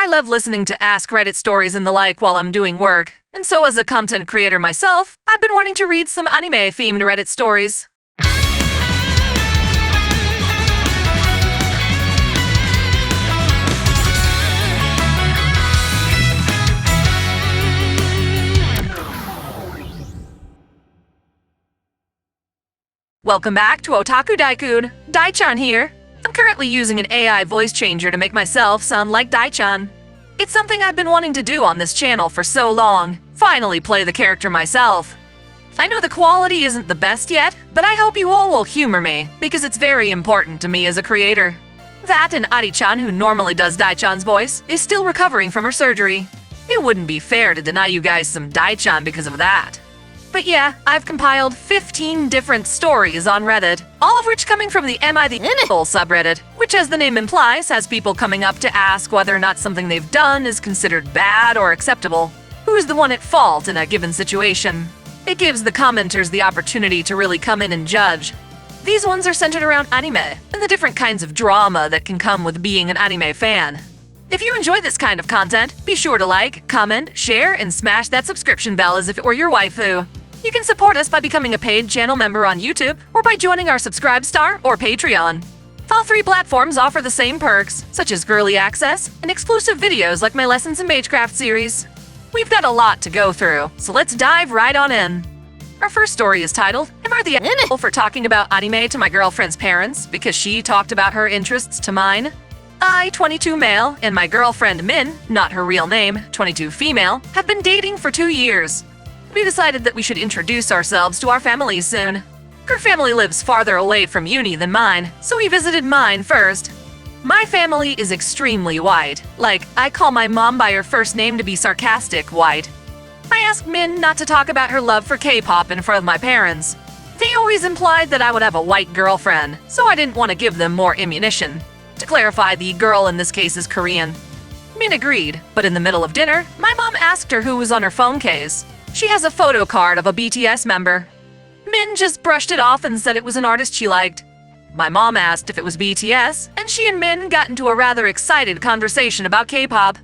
I love listening to Ask Reddit stories and the like while I'm doing work, and so as a content creator myself, I've been wanting to read some anime-themed Reddit stories. Welcome back to OtakuDaiKun. Dai-chan here. I'm currently using an AI voice changer to make myself sound like Dai-chan. It's something I've been wanting to do on this channel for so long. Finally play the character myself. I know the quality isn't the best yet, but I hope you all will humor me, because it's very important to me as a creator. That and Ari-chan, who normally does Dai-chan's voice, is still recovering from her surgery. It wouldn't be fair to deny you guys some Dai-chan because of that. But yeah, I've compiled 15 different stories on Reddit, all of which coming from the Am I the Asshole subreddit, which as the name implies has people coming up to ask whether or not something they've done is considered bad or acceptable. Who's the one at fault in a given situation? It gives the commenters the opportunity to really come in and judge. These ones are centered around anime, and the different kinds of drama that can come with being an anime fan. If you enjoy this kind of content, be sure to like, comment, share, and smash that subscription bell as if it were your waifu. You can support us by becoming a paid channel member on YouTube, or by joining our Subscribe Star or Patreon. All three platforms offer the same perks, such as girly access and exclusive videos like my Lessons in Magecraft series. We've got a lot to go through, so let's dive right on in. Our first story is titled, Am I the Asshole for talking about anime to my girlfriend's parents because she talked about her interests to mine? I, 22 male, and my girlfriend Min, not her real name, 22 female, have been dating for 2 years. We decided that we should introduce ourselves to our families soon. Her family lives farther away from uni than mine, so we visited mine first. My family is extremely white. Like, I call my mom by her first name to be sarcastic white. I asked Min not to talk about her love for K-pop in front of my parents. They always implied that I would have a white girlfriend, so I didn't want to give them more ammunition. To clarify, the girl in this case is Korean. Min agreed, but in the middle of dinner, my mom asked her who was on her phone case. She has a photo card of a BTS member. Min just brushed it off and said it was an artist she liked. My mom asked if it was BTS, and she and Min got into a rather excited conversation about K-pop.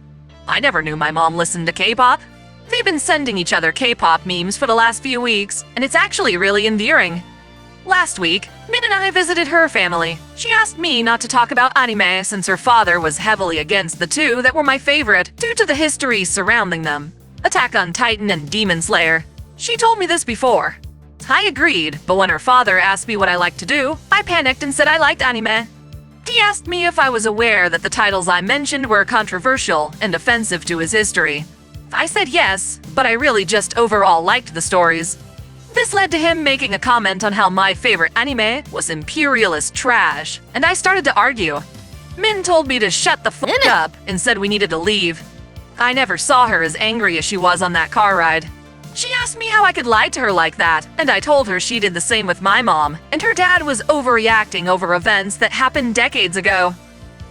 I never knew my mom listened to K-pop. They've been sending each other K-pop memes for the last few weeks, and it's actually really endearing. Last week, Min and I visited her family. She asked me not to talk about anime since her father was heavily against the two that were my favorite due to the history surrounding them. Attack on Titan and Demon Slayer. She told me this before. I agreed, but when her father asked me what I liked to do, I panicked and said I liked anime. He asked me if I was aware that the titles I mentioned were controversial and offensive to his history. I said yes, but I really just overall liked the stories. This led to him making a comment on how my favorite anime was imperialist trash, and I started to argue. Min told me to shut the fuck up and said we needed to leave. I never saw her as angry as she was on that car ride. She asked me how I could lie to her like that, and I told her she did the same with my mom, and her dad was overreacting over events that happened decades ago.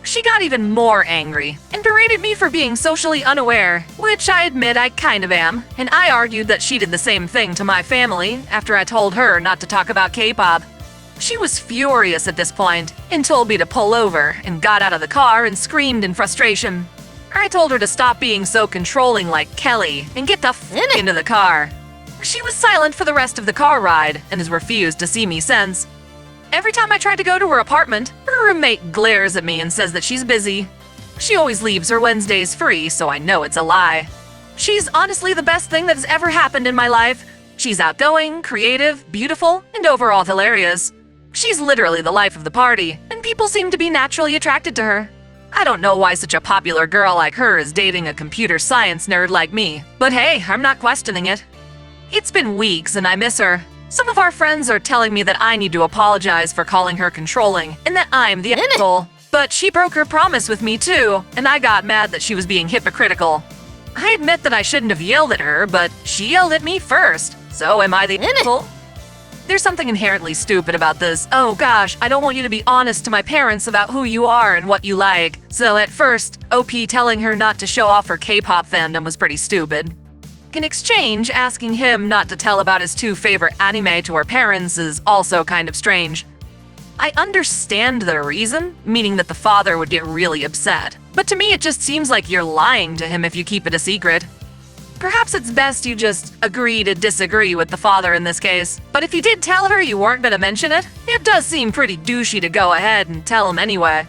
She got even more angry, and berated me for being socially unaware, which I admit I kind of am, and I argued that she did the same thing to my family after I told her not to talk about K-pop. She was furious at this point, and told me to pull over, and got out of the car and screamed in frustration. I told her to stop being so controlling like Kelly and get the f into the car. She was silent for the rest of the car ride and has refused to see me since. Every time I try to go to her apartment, her roommate glares at me and says that she's busy. She always leaves her Wednesdays free, so I know it's a lie. She's honestly the best thing that has ever happened in my life. She's outgoing, creative, beautiful, and overall hilarious. She's literally the life of the party, and people seem to be naturally attracted to her. I don't know why such a popular girl like her is dating a computer science nerd like me, but hey, I'm not questioning it. It's been weeks and I miss her. Some of our friends are telling me that I need to apologize for calling her controlling and that I'm the asshole. But she broke her promise with me too, and I got mad that she was being hypocritical. I admit that I shouldn't have yelled at her, but she yelled at me first. So am I the asshole? There's something inherently stupid about this. Oh gosh, I don't want you to be honest to my parents about who you are and what you like. So at first, OP telling her not to show off her K-pop fandom was pretty stupid. In exchange, asking him not to tell about his 2 favorite anime to her parents is also kind of strange. I understand the reason, meaning that the father would get really upset, But to me, it just seems like you're lying to him if you keep it a secret. Perhaps it's best you just agree to disagree with the father in this case. But if you did tell her you weren't gonna mention it, it does seem pretty douchey to go ahead and tell him anyway.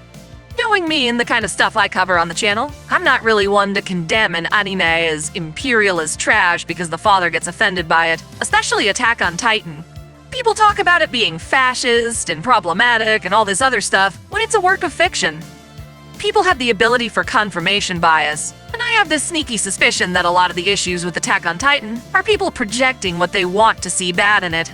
Knowing me and the kind of stuff I cover on the channel, I'm not really one to condemn an anime as imperialist trash because the father gets offended by it, especially Attack on Titan. People talk about it being fascist and problematic and all this other stuff when it's a work of fiction. People have the ability for confirmation bias, and I have this sneaky suspicion that a lot of the issues with Attack on Titan are people projecting what they want to see bad in it.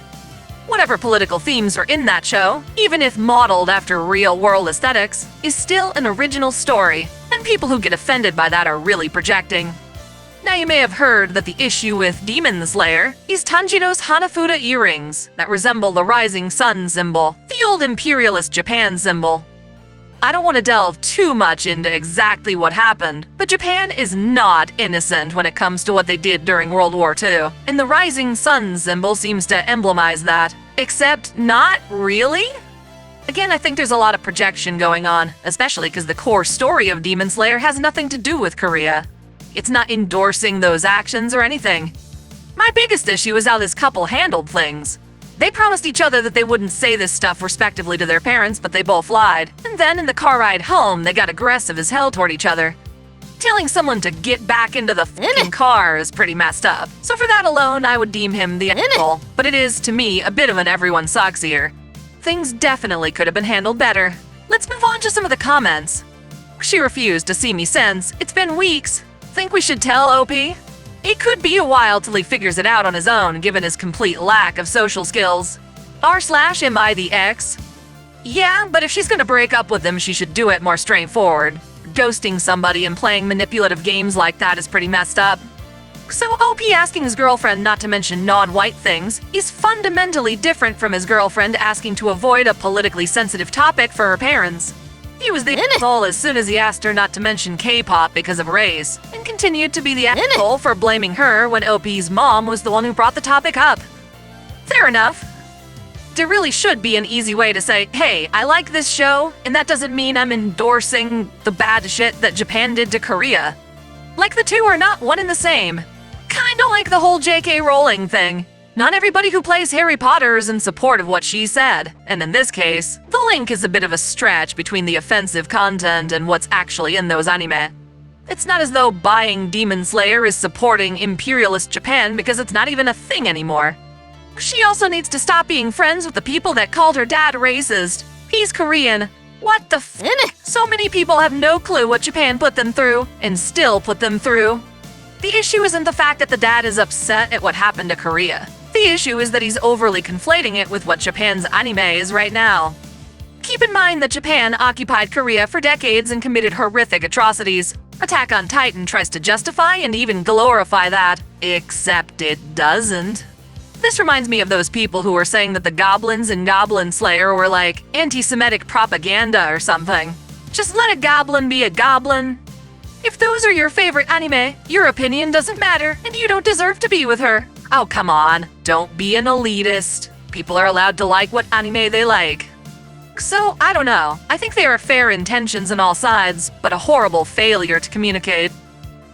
Whatever political themes are in that show, even if modeled after real-world aesthetics, is still an original story, and people who get offended by that are really projecting. Now you may have heard that the issue with Demon Slayer is Tanjiro's Hanafuda earrings that resemble the rising sun symbol, the old imperialist Japan symbol. I don't want to delve too much into exactly what happened, but Japan is not innocent when it comes to what they did during World War II, and the rising sun symbol seems to emblemize that. Except not really? Again, I think there's a lot of projection going on, especially because the core story of Demon Slayer has nothing to do with Korea. It's not endorsing those actions or anything. My biggest issue is how this couple handled things. They promised each other that they wouldn't say this stuff respectively to their parents, but they both lied. And then in the car ride home, they got aggressive as hell toward each other. Telling someone to get back into the f***ing car is pretty messed up. So for that alone, I would deem him the asshole. But it is, to me, a bit of an everyone sucks here. Things definitely could have been handled better. Let's move on to some of the comments. She refused to see me since. It's been weeks. Think we should tell OP? It could be a while till he figures it out on his own, given his complete lack of social skills. r/am I the ex? Yeah, but if she's gonna break up with him, she should do it more straightforward. Ghosting somebody and playing manipulative games like that is pretty messed up. So OP asking his girlfriend not to mention non-white things is fundamentally different from his girlfriend asking to avoid a politically sensitive topic for her parents. He was the asshole as soon as he asked her not to mention K-pop because of race, and continued to be the asshole for blaming her when OP's mom was the one who brought the topic up. Fair enough. There really should be an easy way to say, hey, I like this show, and that doesn't mean I'm endorsing the bad shit that Japan did to Korea. Like the two are not one and the same. Kinda like the whole J.K. Rowling thing. Not everybody who plays Harry Potter is in support of what she said, and in this case, the link is a bit of a stretch between the offensive content and what's actually in those anime. It's not as though buying Demon Slayer is supporting imperialist Japan because it's not even a thing anymore. She also needs to stop being friends with the people that called her dad racist. He's Korean. What the f***? So many people have no clue what Japan put them through, and still put them through. The issue isn't the fact that the dad is upset at what happened to Korea. The issue is that he's overly conflating it with what Japan's anime is right now. Keep in mind that Japan occupied Korea for decades and committed horrific atrocities. Attack on Titan tries to justify and even glorify that, except it doesn't. This reminds me of those people who were saying that the goblins in Goblin Slayer were like anti-Semitic propaganda or something. Just let a goblin be a goblin. If those are your favorite anime, your opinion doesn't matter and you don't deserve to be with her. Oh, come on. Don't be an elitist. People are allowed to like what anime they like. So, I don't know. I think there are fair intentions on all sides, but a horrible failure to communicate.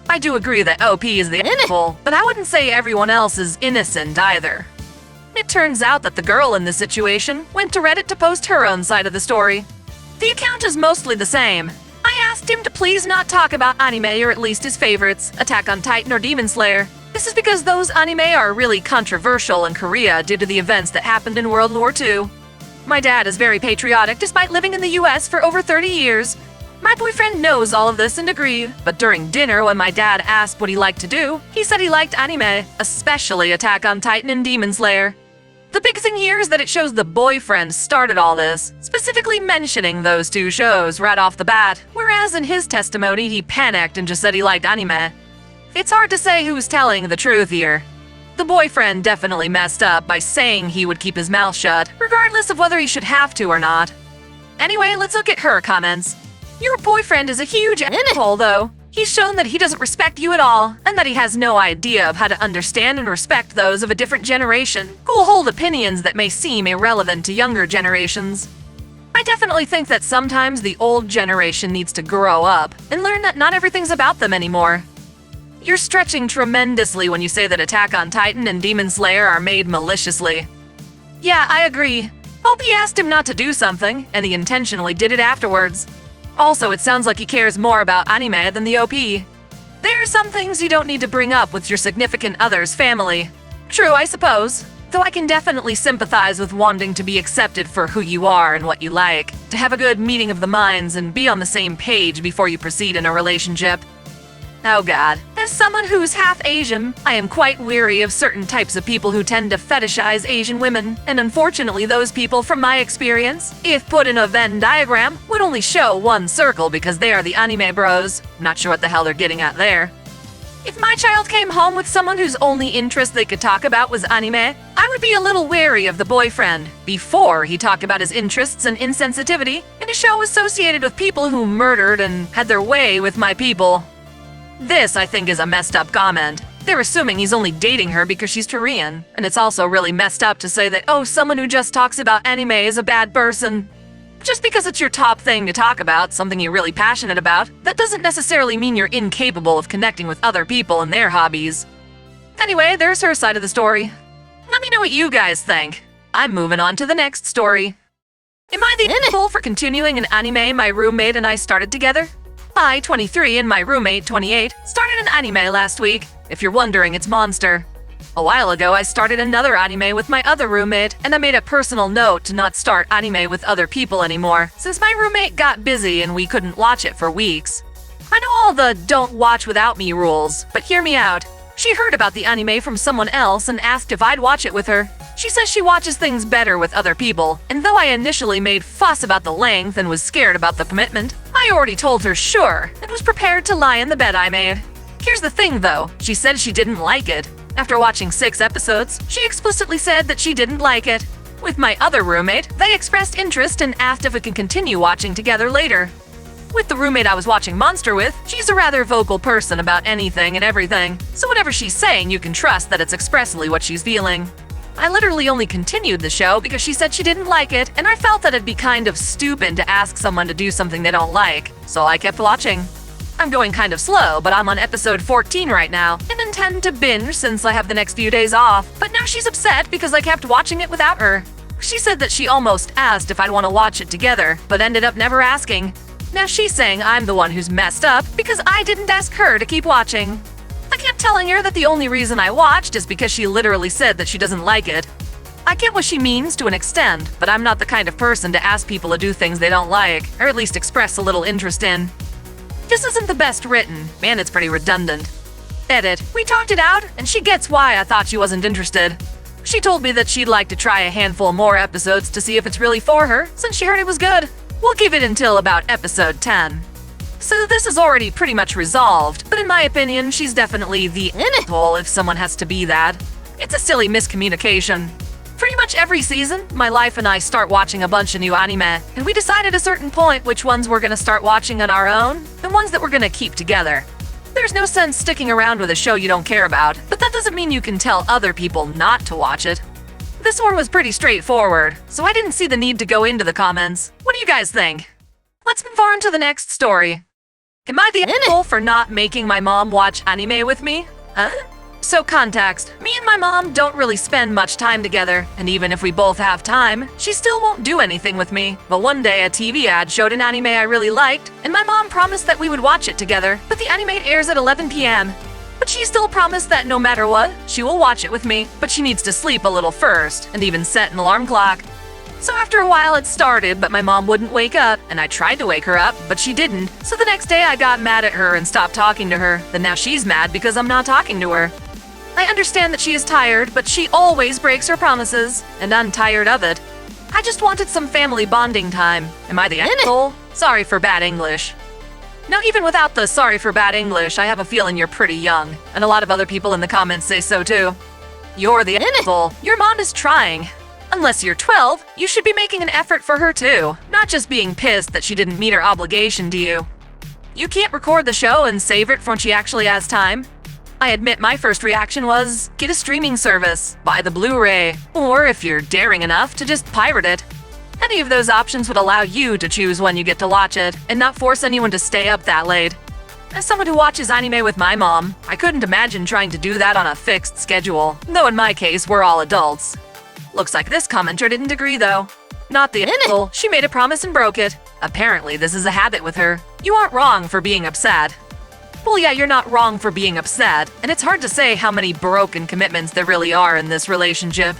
I do agree that OP is the asshole, but I wouldn't say everyone else is innocent either. It turns out that the girl in this situation went to Reddit to post her own side of the story. The account is mostly the same. I asked him to please not talk about anime or at least his favorites, Attack on Titan or Demon Slayer. This is because those anime are really controversial in Korea due to the events that happened in World War II. My dad is very patriotic despite living in the US for over 30 years. My boyfriend knows all of this and agreed, but during dinner when my dad asked what he liked to do, he said he liked anime, especially Attack on Titan and Demon Slayer. The big thing here is that it shows the boyfriend started all this, specifically mentioning those two shows right off the bat, whereas in his testimony he panicked and just said he liked anime. It's hard to say who's telling the truth here. The boyfriend definitely messed up by saying he would keep his mouth shut, regardless of whether he should have to or not. Anyway, let's look at her comments. Your boyfriend is a huge asshole, though. He's shown that he doesn't respect you at all, and that he has no idea of how to understand and respect those of a different generation who will hold opinions that may seem irrelevant to younger generations. I definitely think that sometimes the old generation needs to grow up and learn that not everything's about them anymore. You're stretching tremendously when you say that Attack on Titan and Demon Slayer are made maliciously. Yeah, I agree. Hope he asked him not to do something, and he intentionally did it afterwards. Also, it sounds like he cares more about anime than the OP. There are some things you don't need to bring up with your significant other's family. True, I suppose. Though I can definitely sympathize with wanting to be accepted for who you are and what you like, to have a good meeting of the minds and be on the same page before you proceed in a relationship. Oh god. As someone who's half Asian, I am quite weary of certain types of people who tend to fetishize Asian women, and unfortunately those people, from my experience, if put in a Venn diagram, would only show one circle because they are the anime bros. Not sure what the hell they're getting at there. If my child came home with someone whose only interest they could talk about was anime, I would be a little wary of the boyfriend before he talked about his interests and insensitivity in a show associated with people who murdered and had their way with my people. This, I think, is a messed up comment. They're assuming he's only dating her because she's Korean, and it's also really messed up to say that, oh, someone who just talks about anime is a bad person. Just because it's your top thing to talk about, something you're really passionate about, that doesn't necessarily mean you're incapable of connecting with other people and their hobbies. Anyway, there's her side of the story. Let me know what you guys think. I'm moving on to the next story. Am I the asshole for continuing an anime my roommate and I started together? I, 23, and my roommate, 28, started an anime last week. If you're wondering, it's Monster. A while ago, I started another anime with my other roommate, and I made a personal note to not start anime with other people anymore, since my roommate got busy and we couldn't watch it for weeks. I know all the don't watch without me rules, but hear me out. She heard about the anime from someone else and asked if I'd watch it with her. She says she watches things better with other people, and though I initially made fuss about the length and was scared about the commitment, I already told her sure, and was prepared to lie in the bed I made. Here's the thing though, she said she didn't like it. After watching 6 episodes, she explicitly said that she didn't like it. With my other roommate, they expressed interest and asked if we could continue watching together later. With the roommate I was watching Monster with, she's a rather vocal person about anything and everything, so whatever she's saying, you can trust that it's expressly what she's feeling. I literally only continued the show because she said she didn't like it, and I felt that it'd be kind of stupid to ask someone to do something they don't like, so I kept watching. I'm going kind of slow, but I'm on episode 14 right now, and intend to binge since I have the next few days off, but now she's upset because I kept watching it without her. She said that she almost asked if I'd want to watch it together, but ended up never asking. Now she's saying I'm the one who's messed up because I didn't ask her to keep watching. I kept telling her that the only reason I watched is because she literally said that she doesn't like it. I get what she means to an extent, but I'm not the kind of person to ask people to do things they don't like, or at least express a little interest in. This isn't the best written, and it's pretty redundant. Edit. We talked it out, and she gets why I thought she wasn't interested. She told me that she'd like to try a handful more episodes to see if it's really for her, since she heard it was good. We'll give it until about episode 10. So this is already pretty much resolved, but in my opinion, she's definitely the asshole if someone has to be that. It's a silly miscommunication. Pretty much every season, my life and I start watching a bunch of new anime, and we decide at a certain point which ones we're gonna start watching on our own, and ones that we're gonna keep together. There's no sense sticking around with a show you don't care about, but that doesn't mean you can tell other people not to watch it. This one was pretty straightforward, so I didn't see the need to go into the comments. What do you guys think? Let's move on to the next story. Am I the asshole for not making my mom watch anime with me? Huh? So context, me and my mom don't really spend much time together, and even if we both have time, she still won't do anything with me. But one day a TV ad showed an anime I really liked, and my mom promised that we would watch it together, but the anime airs at 11 p.m. But she still promised that no matter what, she will watch it with me, but she needs to sleep a little first, and even set an alarm clock. So after a while it started, but my mom wouldn't wake up, and I tried to wake her up, but she didn't. So the next day I got mad at her and stopped talking to her, then now she's mad because I'm not talking to her. I understand that she is tired, but she always breaks her promises, and I'm tired of it. I just wanted some family bonding time. Am I the asshole? Sorry for bad English. Now, even without the sorry for bad English, I have a feeling you're pretty young, and a lot of other people in the comments say so too. You're the asshole. Your mom is trying. Unless you're 12, you should be making an effort for her too, not just being pissed that she didn't meet her obligation to you. You can't record the show and save it for when she actually has time. I admit my first reaction was, get a streaming service, buy the Blu-ray, or if you're daring enough, to just pirate it. Any of those options would allow you to choose when you get to watch it, and not force anyone to stay up that late. As someone who watches anime with my mom, I couldn't imagine trying to do that on a fixed schedule, though in my case, we're all adults. Looks like this commenter didn't agree though. Not the asshole, she made a promise and broke it. Apparently this is a habit with her. You aren't wrong for being upset. Well, yeah, you're not wrong for being upset, and it's hard to say how many broken commitments there really are in this relationship.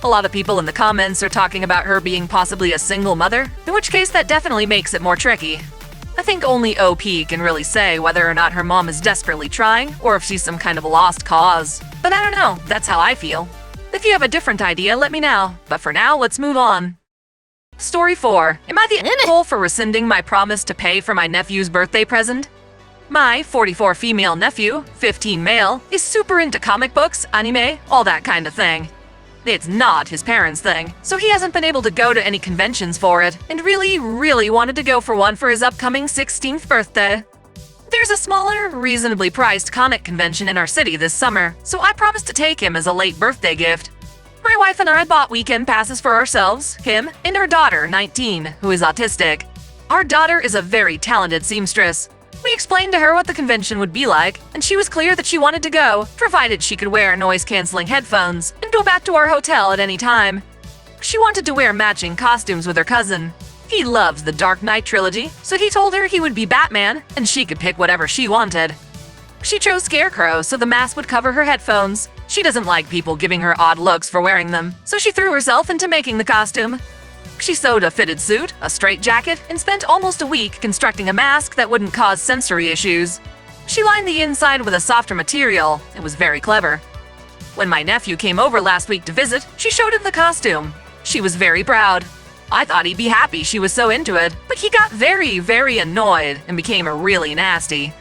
A lot of people in the comments are talking about her being possibly a single mother, in which case that definitely makes it more tricky. I think only OP can really say whether or not her mom is desperately trying, or if she's some kind of a lost cause. But I don't know, that's how I feel. If you have a different idea, let me know. But for now, let's move on. Story 4. Am I the asshole for rescinding my promise to pay for my nephew's birthday present? My 44 female nephew, 15 male, is super into comic books, anime, all that kind of thing. It's not his parents' thing, so he hasn't been able to go to any conventions for it, and really wanted to go for one for his upcoming 16th birthday. There's a smaller, reasonably priced comic convention in our city this summer, so I promised to take him as a late birthday gift. My wife and I bought weekend passes for ourselves, him, and our daughter, 19, who is autistic. Our daughter is a very talented seamstress. We explained to her what the convention would be like, and she was clear that she wanted to go, provided she could wear noise-canceling headphones and go back to our hotel at any time. She wanted to wear matching costumes with her cousin. He loves the Dark Knight trilogy, so he told her he would be Batman, and she could pick whatever she wanted. She chose Scarecrow so the mask would cover her headphones. She doesn't like people giving her odd looks for wearing them, so she threw herself into making the costume. She sewed a fitted suit, a straight jacket, and spent almost a week constructing a mask that wouldn't cause sensory issues. She lined the inside with a softer material. It was very clever. When my nephew came over last week to visit, she showed him the costume. She was very proud. I thought he'd be happy she was so into it, but he got very annoyed and became really nasty.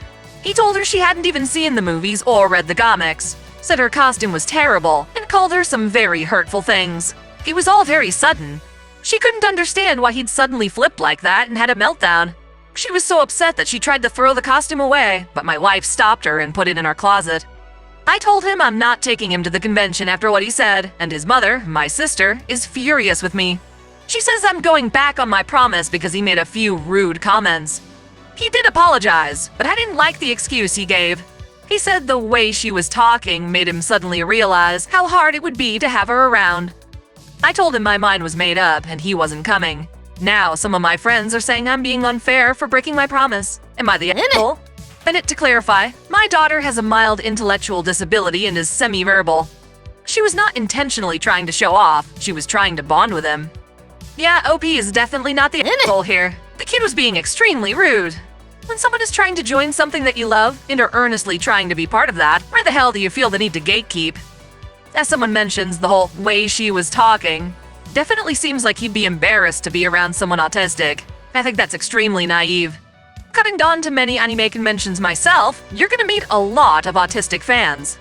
He told her she hadn't even seen the movies or read the comics, said her costume was terrible, and called her some very hurtful things. It was all very sudden. She couldn't understand why he'd suddenly flipped like that and had a meltdown. She was so upset that she tried to throw the costume away, but my wife stopped her and put it in our closet. I told him I'm not taking him to the convention after what he said, and his mother, my sister, is furious with me. She says I'm going back on my promise because he made a few rude comments. He did apologize, but I didn't like the excuse he gave. He said the way she was talking made him suddenly realize how hard it would be to have her around. I told him my mind was made up and he wasn't coming. Now some of my friends are saying I'm being unfair for breaking my promise. Am I the asshole? And to clarify, my daughter has a mild intellectual disability and is semi-verbal. She was not intentionally trying to show off, she was trying to bond with him. Yeah, OP is definitely not the asshole here. The kid was being extremely rude. When someone is trying to join something that you love and are earnestly trying to be part of that, where the hell do you feel the need to gatekeep? As someone mentions, the whole way she was talking definitely seems like he'd be embarrassed to be around someone autistic. I think that's extremely naive. Having gone to many anime conventions myself, you're gonna meet a lot of autistic fans.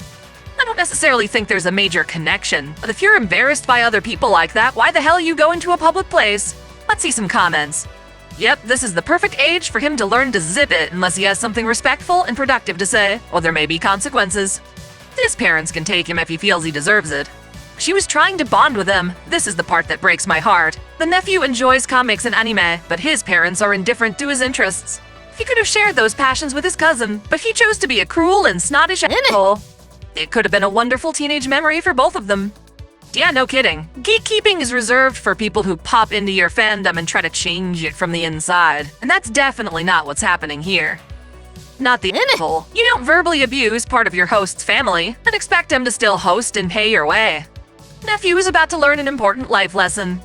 I don't necessarily think there's a major connection, but if you're embarrassed by other people like that, why the hell you go into a public place? Let's see some comments. Yep, this is the perfect age for him to learn to zip it unless he has something respectful and productive to say, or there may be consequences. His parents can take him if he feels he deserves it. She was trying to bond with him. This is the part that breaks my heart. The nephew enjoys comics and anime, but his parents are indifferent to his interests. He could have shared those passions with his cousin, but he chose to be a cruel and snottish asshole. It could have been a wonderful teenage memory for both of them. Yeah, no kidding. Gatekeeping is reserved for people who pop into your fandom and try to change it from the inside, and that's definitely not what's happening here. Not the asshole. You don't verbally abuse part of your host's family and expect them to still host and pay your way. Nephew is about to learn an important life lesson.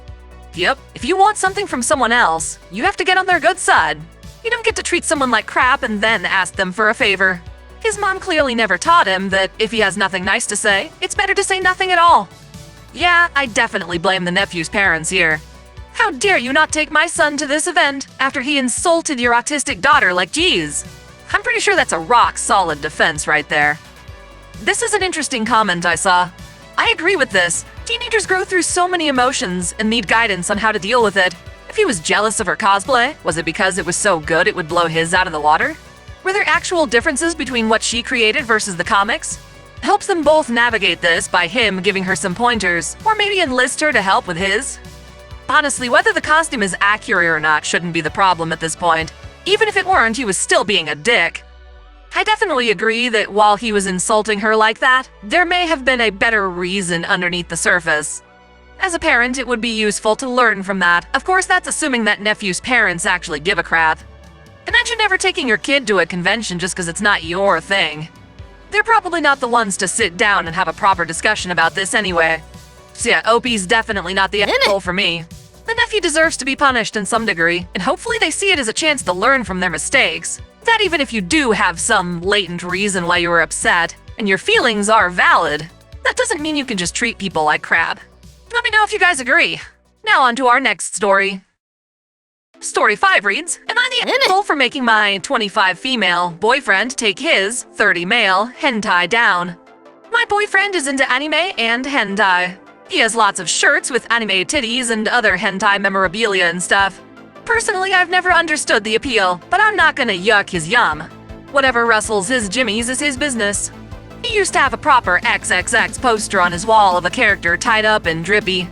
Yep, if you want something from someone else, you have to get on their good side. You don't get to treat someone like crap and then ask them for a favor. His mom clearly never taught him that if he has nothing nice to say, it's better to say nothing at all. Yeah, I definitely blame the nephew's parents here. How dare you not take my son to this event after he insulted your autistic daughter like geez. I'm pretty sure that's a rock-solid defense right there. This is an interesting comment I saw. I agree with this. Teenagers grow through so many emotions and need guidance on how to deal with it. If he was jealous of her cosplay, was it because it was so good it would blow his out of the water? Were there actual differences between what she created versus the comics? Helps them both navigate this by him giving her some pointers, or maybe enlist her to help with his. Honestly, whether the costume is accurate or not shouldn't be the problem at this point. Even if it weren't, he was still being a dick. I definitely agree that while he was insulting her like that, there may have been a better reason underneath the surface. As a parent, it would be useful to learn from that. Of course, that's assuming that Nephew's parents actually give a crap. Imagine never taking your kid to a convention just because it's not your thing. They're probably not the ones to sit down and have a proper discussion about this anyway. So yeah, OP's definitely not the end goal for me. The nephew deserves to be punished in some degree, and hopefully they see it as a chance to learn from their mistakes. That even if you do have some latent reason why you were upset, and your feelings are valid, that doesn't mean you can just treat people like crap. Let me know if you guys agree. Now on to our next story. Story 5 reads, am I the asshole for making my 25 female boyfriend take his 30 male hentai down? My boyfriend is into anime and hentai. He has lots of shirts with anime titties and other hentai memorabilia and stuff. Personally, I've never understood the appeal, but I'm not gonna yuck his yum. Whatever rustles his jimmies is his business. He used to have a proper XXX poster on his wall of a character tied up and drippy.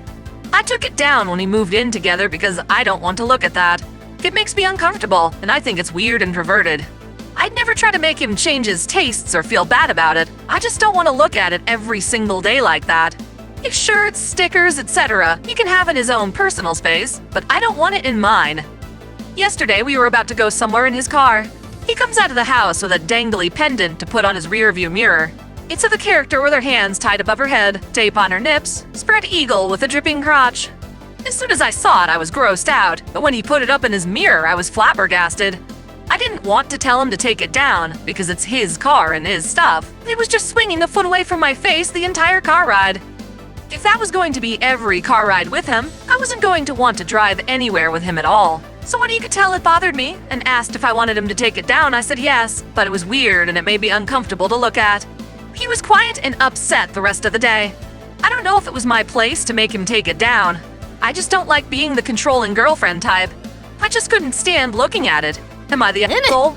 I took it down when we moved in together because I don't want to look at that. It makes me uncomfortable, and I think it's weird and perverted. I'd never try to make him change his tastes or feel bad about it. I just don't want to look at it every single day like that. His shirts, stickers, etc. he can have in his own personal space, but I don't want it in mine. Yesterday, we were about to go somewhere in his car. He comes out of the house with a dangly pendant to put on his rearview mirror. It's of a character with her hands tied above her head, tape on her nips, spread eagle with a dripping crotch. As soon as I saw it, I was grossed out, but when he put it up in his mirror, I was flabbergasted. I didn't want to tell him to take it down, because it's his car and his stuff. It was just swinging a foot away from my face the entire car ride. If that was going to be every car ride with him, I wasn't going to want to drive anywhere with him at all. So when he could tell it bothered me, and asked if I wanted him to take it down, I said yes, but it was weird and it made me uncomfortable to look at. He was quiet and upset the rest of the day. I don't know if it was my place to make him take it down. I just don't like being the controlling girlfriend type. I just couldn't stand looking at it. Am I the asshole?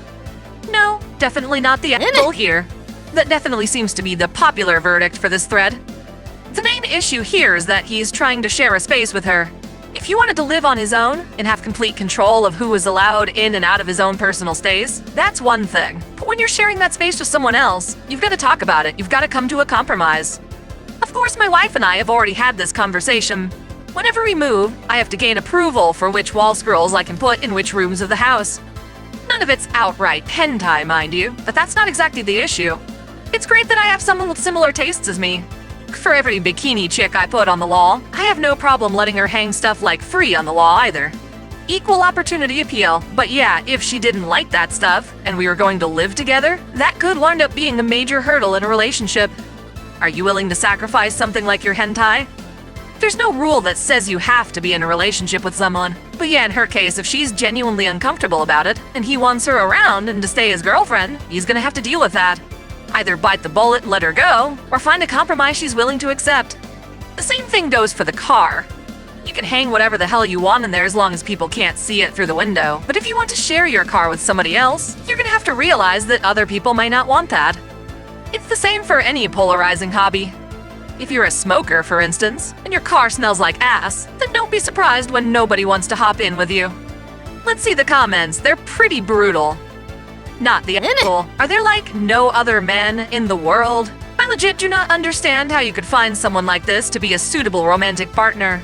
No, definitely not the asshole here. That definitely seems to be the popular verdict for this thread. The main issue here is that he's trying to share a space with her. If he wanted to live on his own and have complete control of who was allowed in and out of his own personal stays, that's one thing. But when you're sharing that space with someone else, you've got to talk about it. You've got to come to a compromise. Of course, my wife and I have already had this conversation. Whenever we move, I have to gain approval for which wall scrolls I can put in which rooms of the house. None of it's outright hentai, mind you, but that's not exactly the issue. It's great that I have someone with similar tastes as me. For every bikini chick I put on the wall, I have no problem letting her hang stuff like free on the wall either. Equal opportunity appeal, but yeah, if she didn't like that stuff, and we were going to live together, that could wind up being a major hurdle in a relationship. Are you willing to sacrifice something like your hentai? There's no rule that says you have to be in a relationship with someone, but yeah, in her case, if she's genuinely uncomfortable about it, and he wants her around and to stay his girlfriend, he's gonna have to deal with that. Either bite the bullet and let her go, or find a compromise she's willing to accept. The same thing goes for the car. You can hang whatever the hell you want in there as long as people can't see it through the window, but if you want to share your car with somebody else, you're gonna have to realize that other people might not want that. It's the same for any polarizing hobby. If you're a smoker, for instance, and your car smells like ass, then don't be surprised when nobody wants to hop in with you. Let's see the comments, they're pretty brutal. Not the asshole. Are there like no other men in the world? I legit do not understand how you could find someone like this to be a suitable romantic partner.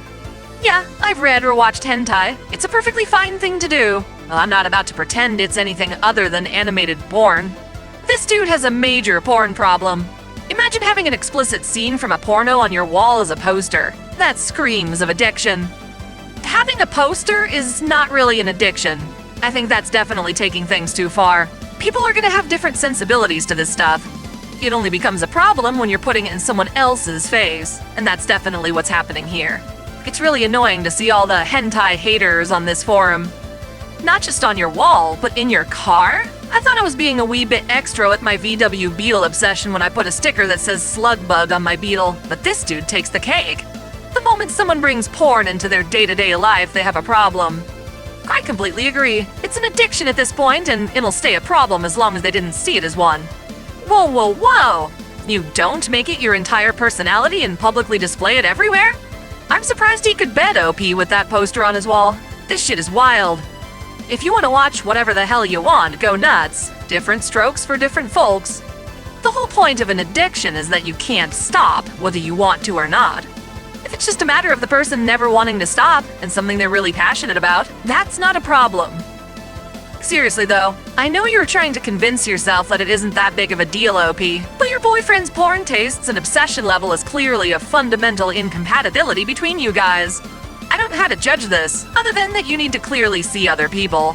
Yeah, I've read or watched hentai. It's a perfectly fine thing to do. Well, I'm not about to pretend it's anything other than animated porn. This dude has a major porn problem. Imagine having an explicit scene from a porno on your wall as a poster. That screams of addiction. Having a poster is not really an addiction. I think that's definitely taking things too far. People are gonna have different sensibilities to this stuff. It only becomes a problem when you're putting it in someone else's face, and that's definitely what's happening here. It's really annoying to see all the hentai haters on this forum. Not just on your wall, but in your car? I thought I was being a wee bit extra with my VW Beetle obsession when I put a sticker that says slug bug on my Beetle, but this dude takes the cake. The moment someone brings porn into their day-to-day life, they have a problem. I completely agree. It's an addiction at this point, and it'll stay a problem as long as they didn't see it as one. Whoa, whoa, whoa! You don't make it your entire personality and publicly display it everywhere? I'm surprised he could bed OP with that poster on his wall. This shit is wild. If you want to watch whatever the hell you want, go nuts. Different strokes for different folks. The whole point of an addiction is that you can't stop, whether you want to or not. If it's just a matter of the person never wanting to stop and something they're really passionate about, that's not a problem. Seriously though, I know you're trying to convince yourself that it isn't that big of a deal, OP, but your boyfriend's porn tastes and obsession level is clearly a fundamental incompatibility between you guys. I don't know how to judge this, other than that you need to clearly see other people.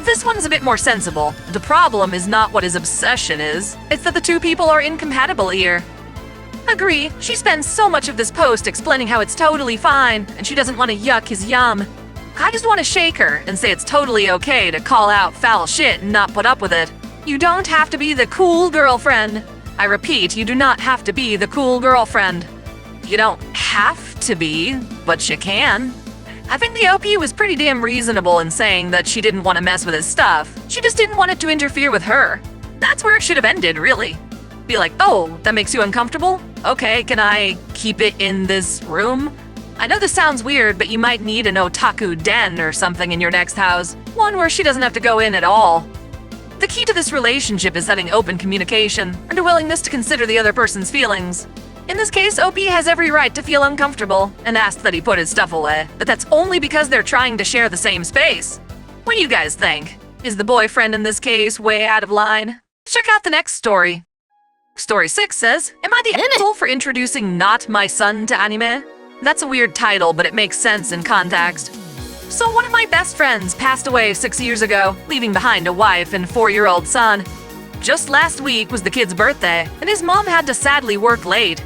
This one's a bit more sensible. The problem is not what his obsession is, it's that the two people are incompatible here. Agree, she spends so much of this post explaining how it's totally fine, and she doesn't want to yuck his yum. I just want to shake her and say it's totally okay to call out foul shit and not put up with it. You don't have to be the cool girlfriend. I repeat, you do not have to be the cool girlfriend. You don't have to be, but you can. I think the OP was pretty damn reasonable in saying that she didn't want to mess with his stuff. She just didn't want it to interfere with her. That's where it should have ended, really. Be like, oh, that makes you uncomfortable? Okay, can I keep it in this room? I know this sounds weird, but you might need an otaku den or something in your next house. One where she doesn't have to go in at all. The key to this relationship is having open communication and a willingness to consider the other person's feelings. In this case, OP has every right to feel uncomfortable and ask that he put his stuff away, but that's only because they're trying to share the same space. What do you guys think? Is the boyfriend in this case way out of line? Check out the next story. Story 6 says, am I the asshole for introducing Not My Son to anime? That's a weird title, but it makes sense in context. So one of my best friends passed away 6 years ago, leaving behind a wife and 4-year-old son. Just last week was the kid's birthday, and his mom had to sadly work late.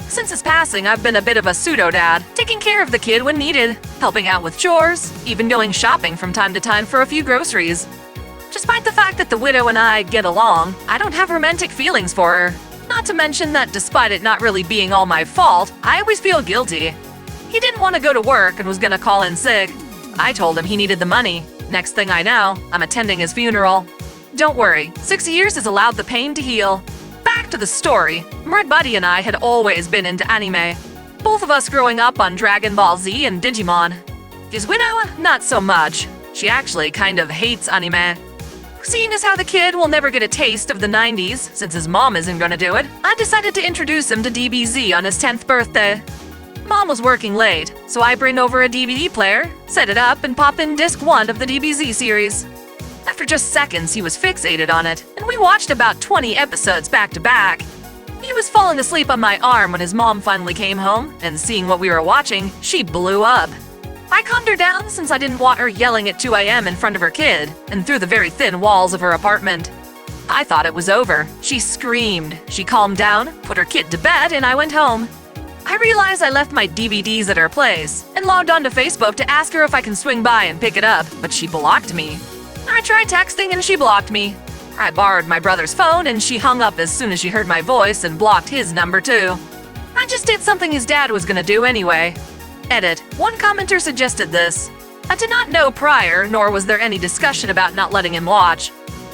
Since his passing, I've been a bit of a pseudo-dad, taking care of the kid when needed, helping out with chores, even going shopping from time to time for a few groceries. Despite the fact that the widow and I get along, I don't have romantic feelings for her. Not to mention that despite it not really being all my fault, I always feel guilty. He didn't want to go to work and was gonna call in sick. I told him he needed the money. Next thing I know, I'm attending his funeral. Don't worry, 6 years has allowed the pain to heal. Back to the story, my buddy and I had always been into anime. Both of us growing up on Dragon Ball Z and Digimon. His widow, not so much. She actually kind of hates anime. Seeing as how the kid will never get a taste of the 90s, since his mom isn't gonna do it, I decided to introduce him to DBZ on his 10th birthday. Mom was working late, so I bring over a DVD player, set it up, and pop in disc 1 of the DBZ series. After just seconds, he was fixated on it, and we watched about 20 episodes back to back. He was falling asleep on my arm when his mom finally came home, and seeing what we were watching, she blew up. I calmed her down since I didn't want her yelling at 2 a.m. in front of her kid and through the very thin walls of her apartment. I thought it was over. She screamed. She calmed down, put her kid to bed, and I went home. I realized I left my DVDs at her place and logged onto Facebook to ask her if I can swing by and pick it up, but she blocked me. I tried texting and she blocked me. I borrowed my brother's phone and she hung up as soon as she heard my voice and blocked his number too. I just did something his dad was gonna do anyway. Edit. One commenter suggested this. I did not know prior, nor was there any discussion about not letting him watch.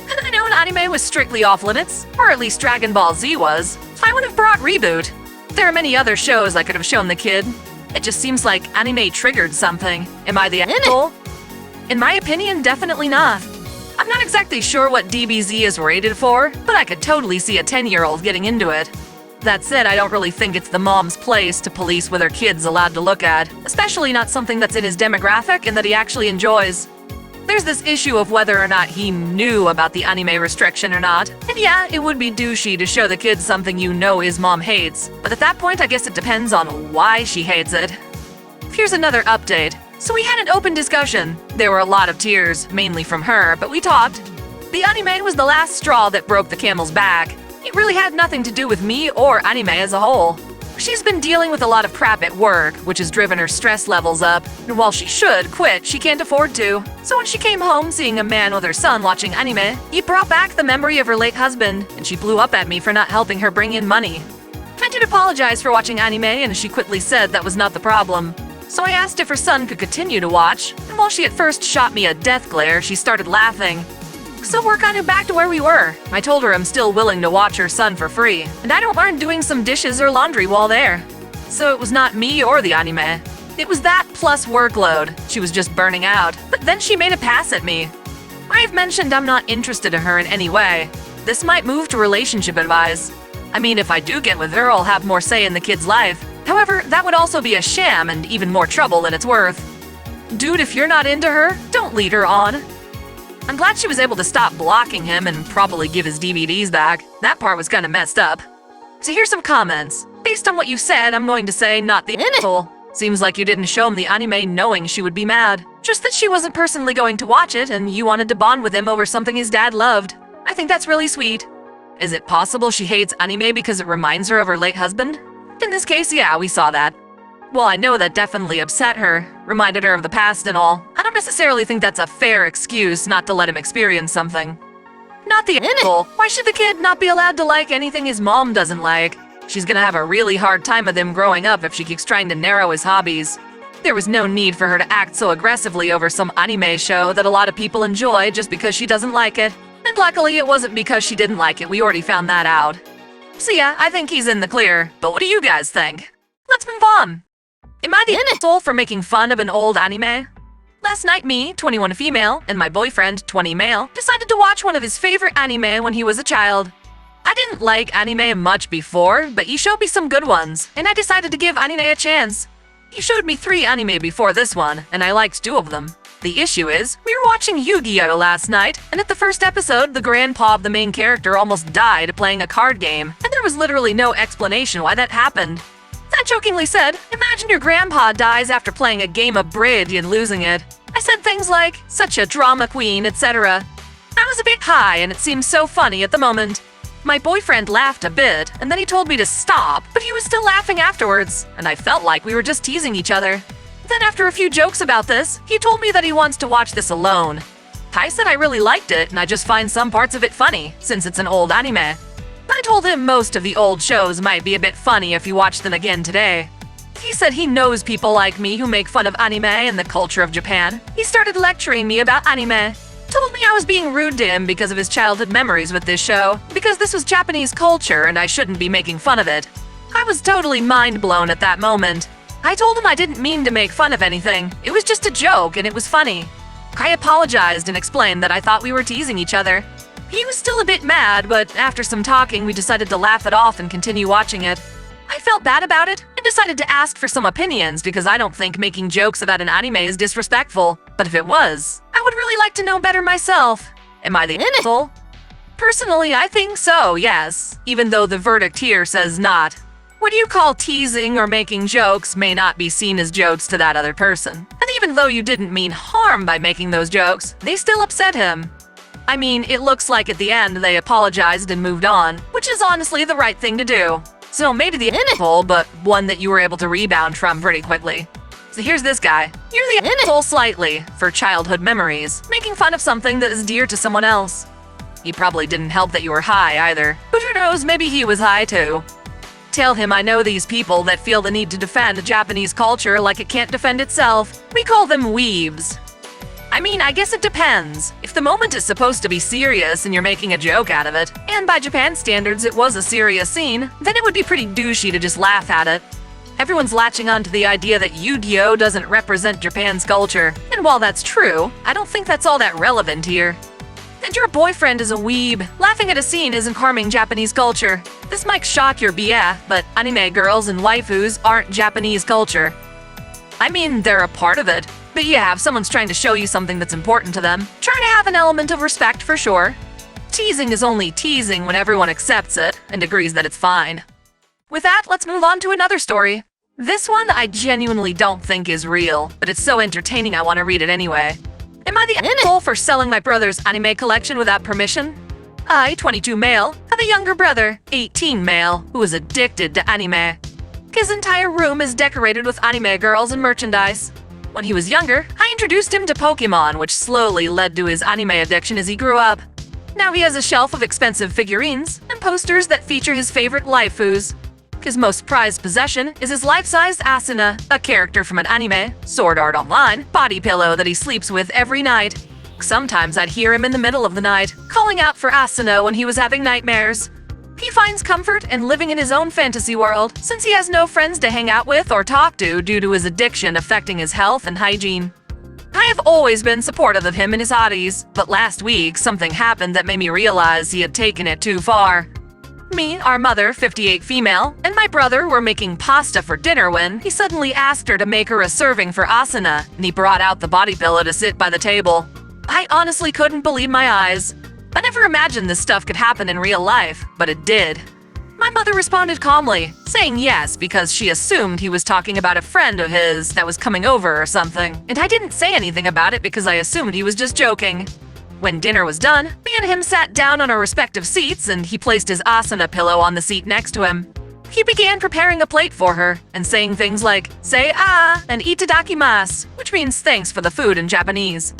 Had I known anime was strictly off limits, or at least Dragon Ball Z was, I would have brought Reboot. There are many other shows I could have shown the kid. It just seems like anime triggered something. Am I the asshole? In my opinion, definitely not. I'm not exactly sure what DBZ is rated for, but I could totally see a 10-year-old getting into it. That said, I don't really think it's the mom's place to police what her kid's allowed to look at, especially not something that's in his demographic and that he actually enjoys. There's this issue of whether or not he knew about the anime restriction or not, and yeah, it would be douchey to show the kid something you know his mom hates, but at that point I guess it depends on why she hates it. Here's another update. So we had an open discussion. There were a lot of tears, mainly from her, but we talked. The anime was the last straw that broke the camel's back. It really had nothing to do with me or anime as a whole. She's been dealing with a lot of crap at work, which has driven her stress levels up, and while she should quit, she can't afford to. So when she came home seeing a man with her son watching anime, he brought back the memory of her late husband, and she blew up at me for not helping her bring in money. I did apologize for watching anime, and she quickly said that was not the problem. So I asked if her son could continue to watch, and while she at first shot me a death glare, she started laughing. So we're kind of back to where we were. I told her I'm still willing to watch her son for free, and I don't mind doing some dishes or laundry while there. So it was not me or the anime. It was that plus workload. She was just burning out, but then she made a pass at me. I've mentioned I'm not interested in her in any way. This might move to relationship advice. I mean, if I do get with her, I'll have more say in the kid's life. However, that would also be a sham and even more trouble than it's worth. Dude, if you're not into her, don't lead her on. I'm glad she was able to stop blocking him and probably give his DVDs back. That part was kinda messed up. So here's some comments. Based on what you said, I'm going to say not the asshole. Seems like you didn't show him the anime knowing she would be mad. Just that she wasn't personally going to watch it and you wanted to bond with him over something his dad loved. I think that's really sweet. Is it possible she hates anime because it reminds her of her late husband? In this case, yeah, we saw that. Well, I know that definitely upset her, reminded her of the past and all. I don't necessarily think that's a fair excuse not to let him experience something. Not the asshole. Why should the kid not be allowed to like anything his mom doesn't like? She's gonna have a really hard time with him growing up if she keeps trying to narrow his hobbies. There was no need for her to act so aggressively over some anime show that a lot of people enjoy just because she doesn't like it. And luckily it wasn't because she didn't like it, we already found that out. So yeah, I think he's in the clear, but what do you guys think? Let's move on. Am I the asshole for making fun of an old anime? Last night me, 21 female, and my boyfriend, 20 male, decided to watch one of his favorite anime when he was a child. I didn't like anime much before, but he showed me some good ones, and I decided to give anime a chance. He showed me 3 anime before this one, and I liked 2 of them. The issue is, we were watching Yu-Gi-Oh! Last night, and at the first episode, the grandpa of the main character almost died playing a card game, and there was literally no explanation why that happened. I jokingly said, imagine your grandpa dies after playing a game of bridge and losing it. I said things like, such a drama queen, etc. I was a bit high and it seemed so funny at the moment. My boyfriend laughed a bit, and then he told me to stop, but he was still laughing afterwards, and I felt like we were just teasing each other. Then after a few jokes about this, he told me that he wants to watch this alone. I said I really liked it and I just find some parts of it funny, since it's an old anime. I told him most of the old shows might be a bit funny if you watch them again today. He said he knows people like me who make fun of anime and the culture of Japan. He started lecturing me about anime. Told me I was being rude to him because of his childhood memories with this show, because this was Japanese culture and I shouldn't be making fun of it. I was totally mind blown at that moment. I told him I didn't mean to make fun of anything. It was just a joke and it was funny. I apologized and explained that I thought we were teasing each other. He was still a bit mad, but after some talking, we decided to laugh it off and continue watching it. I felt bad about it and decided to ask for some opinions because I don't think making jokes about an anime is disrespectful. But if it was, I would really like to know better myself. Am I the asshole? Personally, I think so, yes, even though the verdict here says not. What you call teasing or making jokes may not be seen as jokes to that other person. And even though you didn't mean harm by making those jokes, they still upset him. I mean, it looks like at the end they apologized and moved on, which is honestly the right thing to do. So maybe the asshole, but one that you were able to rebound from pretty quickly. So here's this guy. You're the asshole slightly, for childhood memories, making fun of something that is dear to someone else. He probably didn't help that you were high either, but who knows, maybe he was high too. Tell him I know these people that feel the need to defend Japanese culture like it can't defend itself. We call them weebs. I mean, I guess it depends. If the moment is supposed to be serious and you're making a joke out of it, and by Japan standards it was a serious scene, then it would be pretty douchey to just laugh at it. Everyone's latching on to the idea that Yu-Gi-Oh! Doesn't represent Japan's culture, and while that's true, I don't think that's all that relevant here. And your boyfriend is a weeb. Laughing at a scene isn't harming Japanese culture. This might shock your BF, but anime girls and waifus aren't Japanese culture. I mean, they're a part of it. But yeah, if someone's trying to show you something that's important to them, try to have an element of respect for sure. Teasing is only teasing when everyone accepts it and agrees that it's fine. With that, let's move on to another story. This one I genuinely don't think is real, but it's so entertaining I want to read it anyway. Am I the asshole for selling my brother's anime collection without permission? I, 22 male, have a younger brother, 18 male, who is addicted to anime. His entire room is decorated with anime girls and merchandise. When he was younger, I introduced him to Pokemon, which slowly led to his anime addiction as he grew up. Now he has a shelf of expensive figurines and posters that feature his favorite waifus. His most prized possession is his life-sized Asuna, a character from an anime, Sword Art Online, body pillow that he sleeps with every night. Sometimes I'd hear him in the middle of the night, calling out for Asuna when he was having nightmares. He finds comfort in living in his own fantasy world since he has no friends to hang out with or talk to due to his addiction affecting his health and hygiene. I have always been supportive of him and his hobbies, but last week something happened that made me realize he had taken it too far. Me, our mother, 58 female, and my brother were making pasta for dinner when he suddenly asked her to make her a serving for asana, and he brought out the body pillow to sit by the table. I honestly couldn't believe my eyes. I never imagined this stuff could happen in real life, but it did. My mother responded calmly, saying yes because she assumed he was talking about a friend of his that was coming over or something, and I didn't say anything about it because I assumed he was just joking. When dinner was done, me and him sat down on our respective seats and he placed his asana pillow on the seat next to him. He began preparing a plate for her and saying things like, "Say ah" and "itadakimasu," which means thanks for the food in Japanese.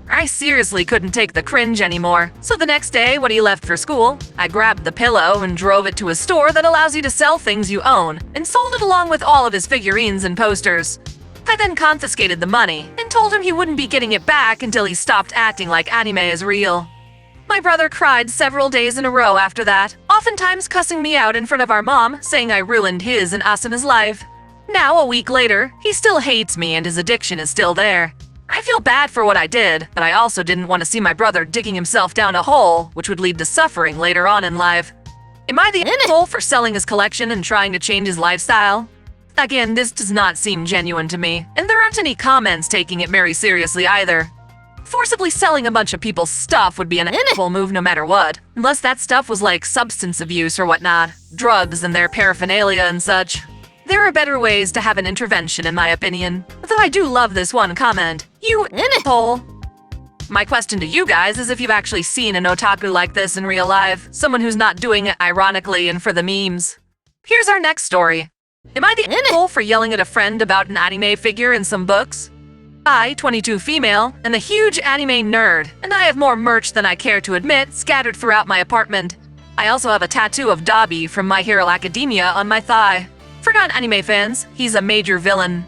I seriously couldn't take the cringe anymore, so the next day when he left for school, I grabbed the pillow and drove it to a store that allows you to sell things you own and sold it along with all of his figurines and posters. I then confiscated the money and told him he wouldn't be getting it back until he stopped acting like anime is real. My brother cried several days in a row after that, oftentimes cussing me out in front of our mom, saying I ruined his and Asuna's life. Now, a week later, he still hates me and his addiction is still there. I feel bad for what I did, but I also didn't want to see my brother digging himself down a hole, which would lead to suffering later on in life. Am I the asshole for selling his collection and trying to change his lifestyle? Again, this does not seem genuine to me, and there aren't any comments taking it very seriously either. Forcibly selling a bunch of people's stuff would be an asshole move no matter what, unless that stuff was like substance abuse or whatnot, drugs and their paraphernalia and such. There are better ways to have an intervention in my opinion, though I do love this one comment. You asshole! My question to you guys is if you've actually seen an otaku like this in real life, someone who's not doing it ironically and for the memes. Here's our next story. Am I the asshole for yelling at a friend about an anime figure in some books? I, 22 female, am a huge anime nerd, and I have more merch than I care to admit scattered throughout my apartment. I also have a tattoo of Dabi from My Hero Academia on my thigh. For non-anime fans, he's a major villain.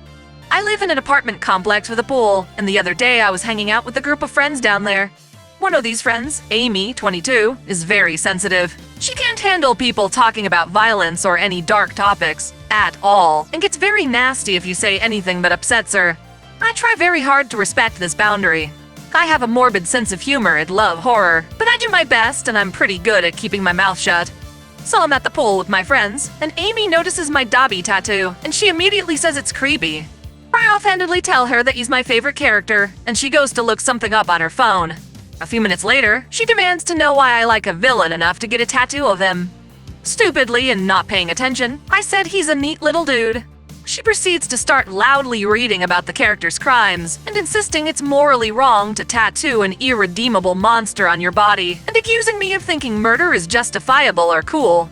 I live in an apartment complex with a pool, and the other day I was hanging out with a group of friends down there. One of these friends, Amy, 22, is very sensitive. She can't handle people talking about violence or any dark topics at all, and gets very nasty if you say anything that upsets her. I try very hard to respect this boundary. I have a morbid sense of humor and love horror, but I do my best and I'm pretty good at keeping my mouth shut. So I'm at the pool with my friends, and Amy notices my Dabi tattoo, and she immediately says it's creepy. I offhandedly tell her that he's my favorite character, and she goes to look something up on her phone. A few minutes later, she demands to know why I like a villain enough to get a tattoo of him. Stupidly and not paying attention, I said he's a neat little dude. She proceeds to start loudly reading about the character's crimes and insisting it's morally wrong to tattoo an irredeemable monster on your body and accusing me of thinking murder is justifiable or cool.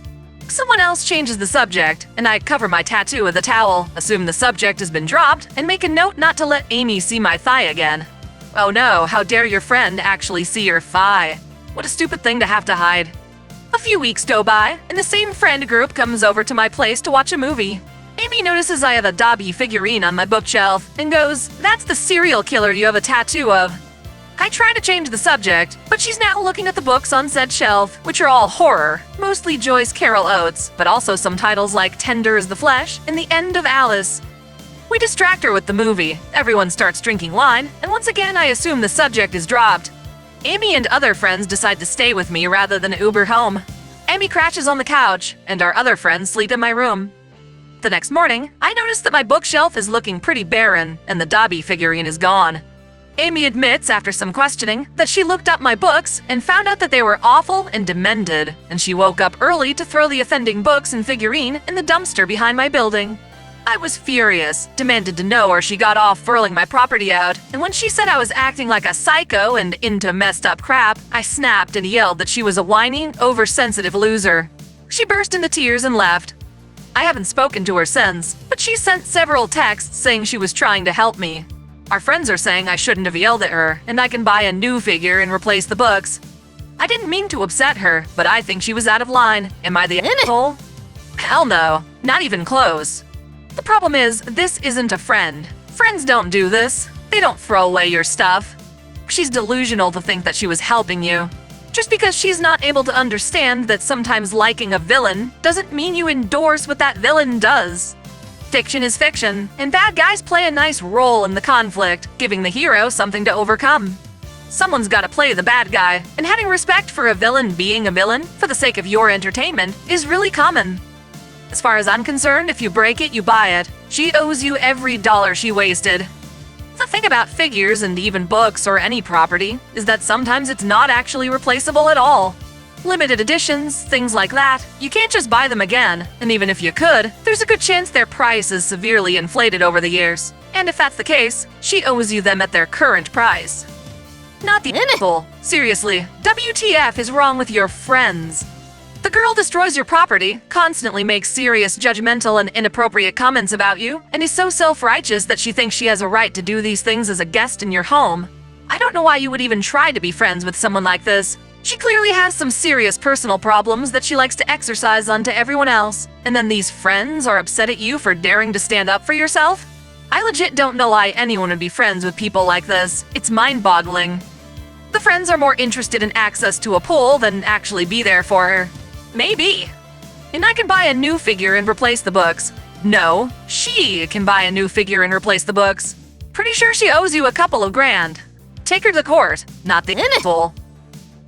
Someone else changes the subject, and I cover my tattoo with a towel, assume the subject has been dropped, and make a note not to let Amy see my thigh again. Oh no, how dare your friend actually see your thigh? What a stupid thing to have to hide. A few weeks go by, and the same friend group comes over to my place to watch a movie. Amy notices I have a Dabi figurine on my bookshelf and goes, "That's the serial killer you have a tattoo of." I try to change the subject, but she's now looking at the books on said shelf, which are all horror, mostly Joyce Carol Oates, but also some titles like Tender as the Flesh and The End of Alice. We distract her with the movie, everyone starts drinking wine, and once again I assume the subject is dropped. Amy and other friends decide to stay with me rather than Uber home. Amy crashes on the couch, and our other friends sleep in my room. The next morning, I notice that my bookshelf is looking pretty barren, and the Dabi figurine is gone. Amy admits, after some questioning, that she looked up my books and found out that they were awful and demented, and she woke up early to throw the offending books and figurine in the dumpster behind my building. I was furious, demanded to know where she got off furling my property out, and when she said I was acting like a psycho and into messed up crap, I snapped and yelled that she was a whiny, oversensitive loser. She burst into tears and left. I haven't spoken to her since, but she sent several texts saying she was trying to help me. Our friends are saying I shouldn't have yelled at her, and I can buy a new figure and replace the books. I didn't mean to upset her, but I think she was out of line. Am I the asshole? Hell no, not even close. The problem is, this isn't a friend. Friends don't do this. They don't throw away your stuff. She's delusional to think that she was helping you. Just because she's not able to understand that sometimes liking a villain doesn't mean you endorse what that villain does. Fiction is fiction, and bad guys play a nice role in the conflict, giving the hero something to overcome. Someone's gotta play the bad guy, and having respect for a villain being a villain, for the sake of your entertainment, is really common. As far as I'm concerned, if you break it, you buy it. She owes you every dollar she wasted. The thing about figures and even books or any property is that sometimes it's not actually replaceable at all. Limited editions, things like that, you can't just buy them again, and even if you could, there's a good chance their price is severely inflated over the years. And if that's the case, she owes you them at their current price. Not the asshole. Seriously, WTF is wrong with your friends? The girl destroys your property, constantly makes serious, judgmental, and inappropriate comments about you, and is so self-righteous that she thinks she has a right to do these things as a guest in your home. I don't know why you would even try to be friends with someone like this. She clearly has some serious personal problems that she likes to exercise onto everyone else, and then these friends are upset at you for daring to stand up for yourself? I legit don't know why anyone would be friends with people like this. It's mind-boggling. The friends are more interested in access to a pool than actually be there for her. Maybe. And I can buy a new figure and replace the books. No, she can buy a new figure and replace the books. Pretty sure she owes you a couple of grand. Take her to court, not the asshole.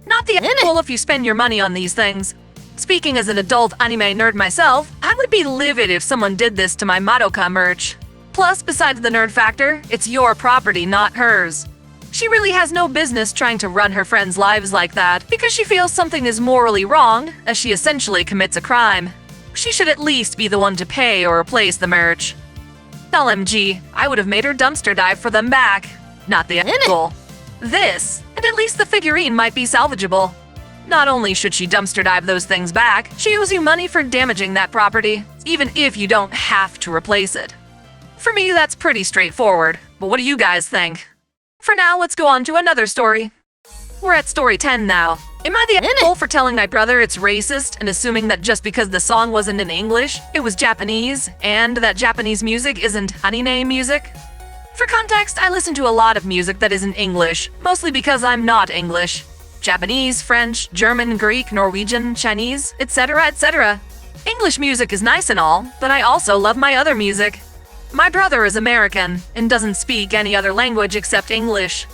Not the asshole if you spend your money on these things. Speaking as an adult anime nerd myself, I would be livid if someone did this to my Madoka merch. Plus, besides the nerd factor, it's your property, not hers. She really has no business trying to run her friends' lives like that because she feels something is morally wrong, as she essentially commits a crime. She should at least be the one to pay or replace the merch. LMG, I would have made her dumpster dive for them back. Not the asshole. This, and at least the figurine might be salvageable. Not only should she dumpster dive those things back, she owes you money for damaging that property, even if you don't have to replace it. For me, that's pretty straightforward, but what do you guys think? For now, let's go on to another story. We're at story 10 now. Am I the asshole for telling my brother it's racist and assuming that just because the song wasn't in English, it was Japanese, and that Japanese music isn't anime music? For context, I listen to a lot of music that isn't English, mostly because I'm not English. Japanese, French, German, Greek, Norwegian, Chinese, etc., etc. English music is nice and all, but I also love my other music. My brother is American and doesn't speak any other language except English.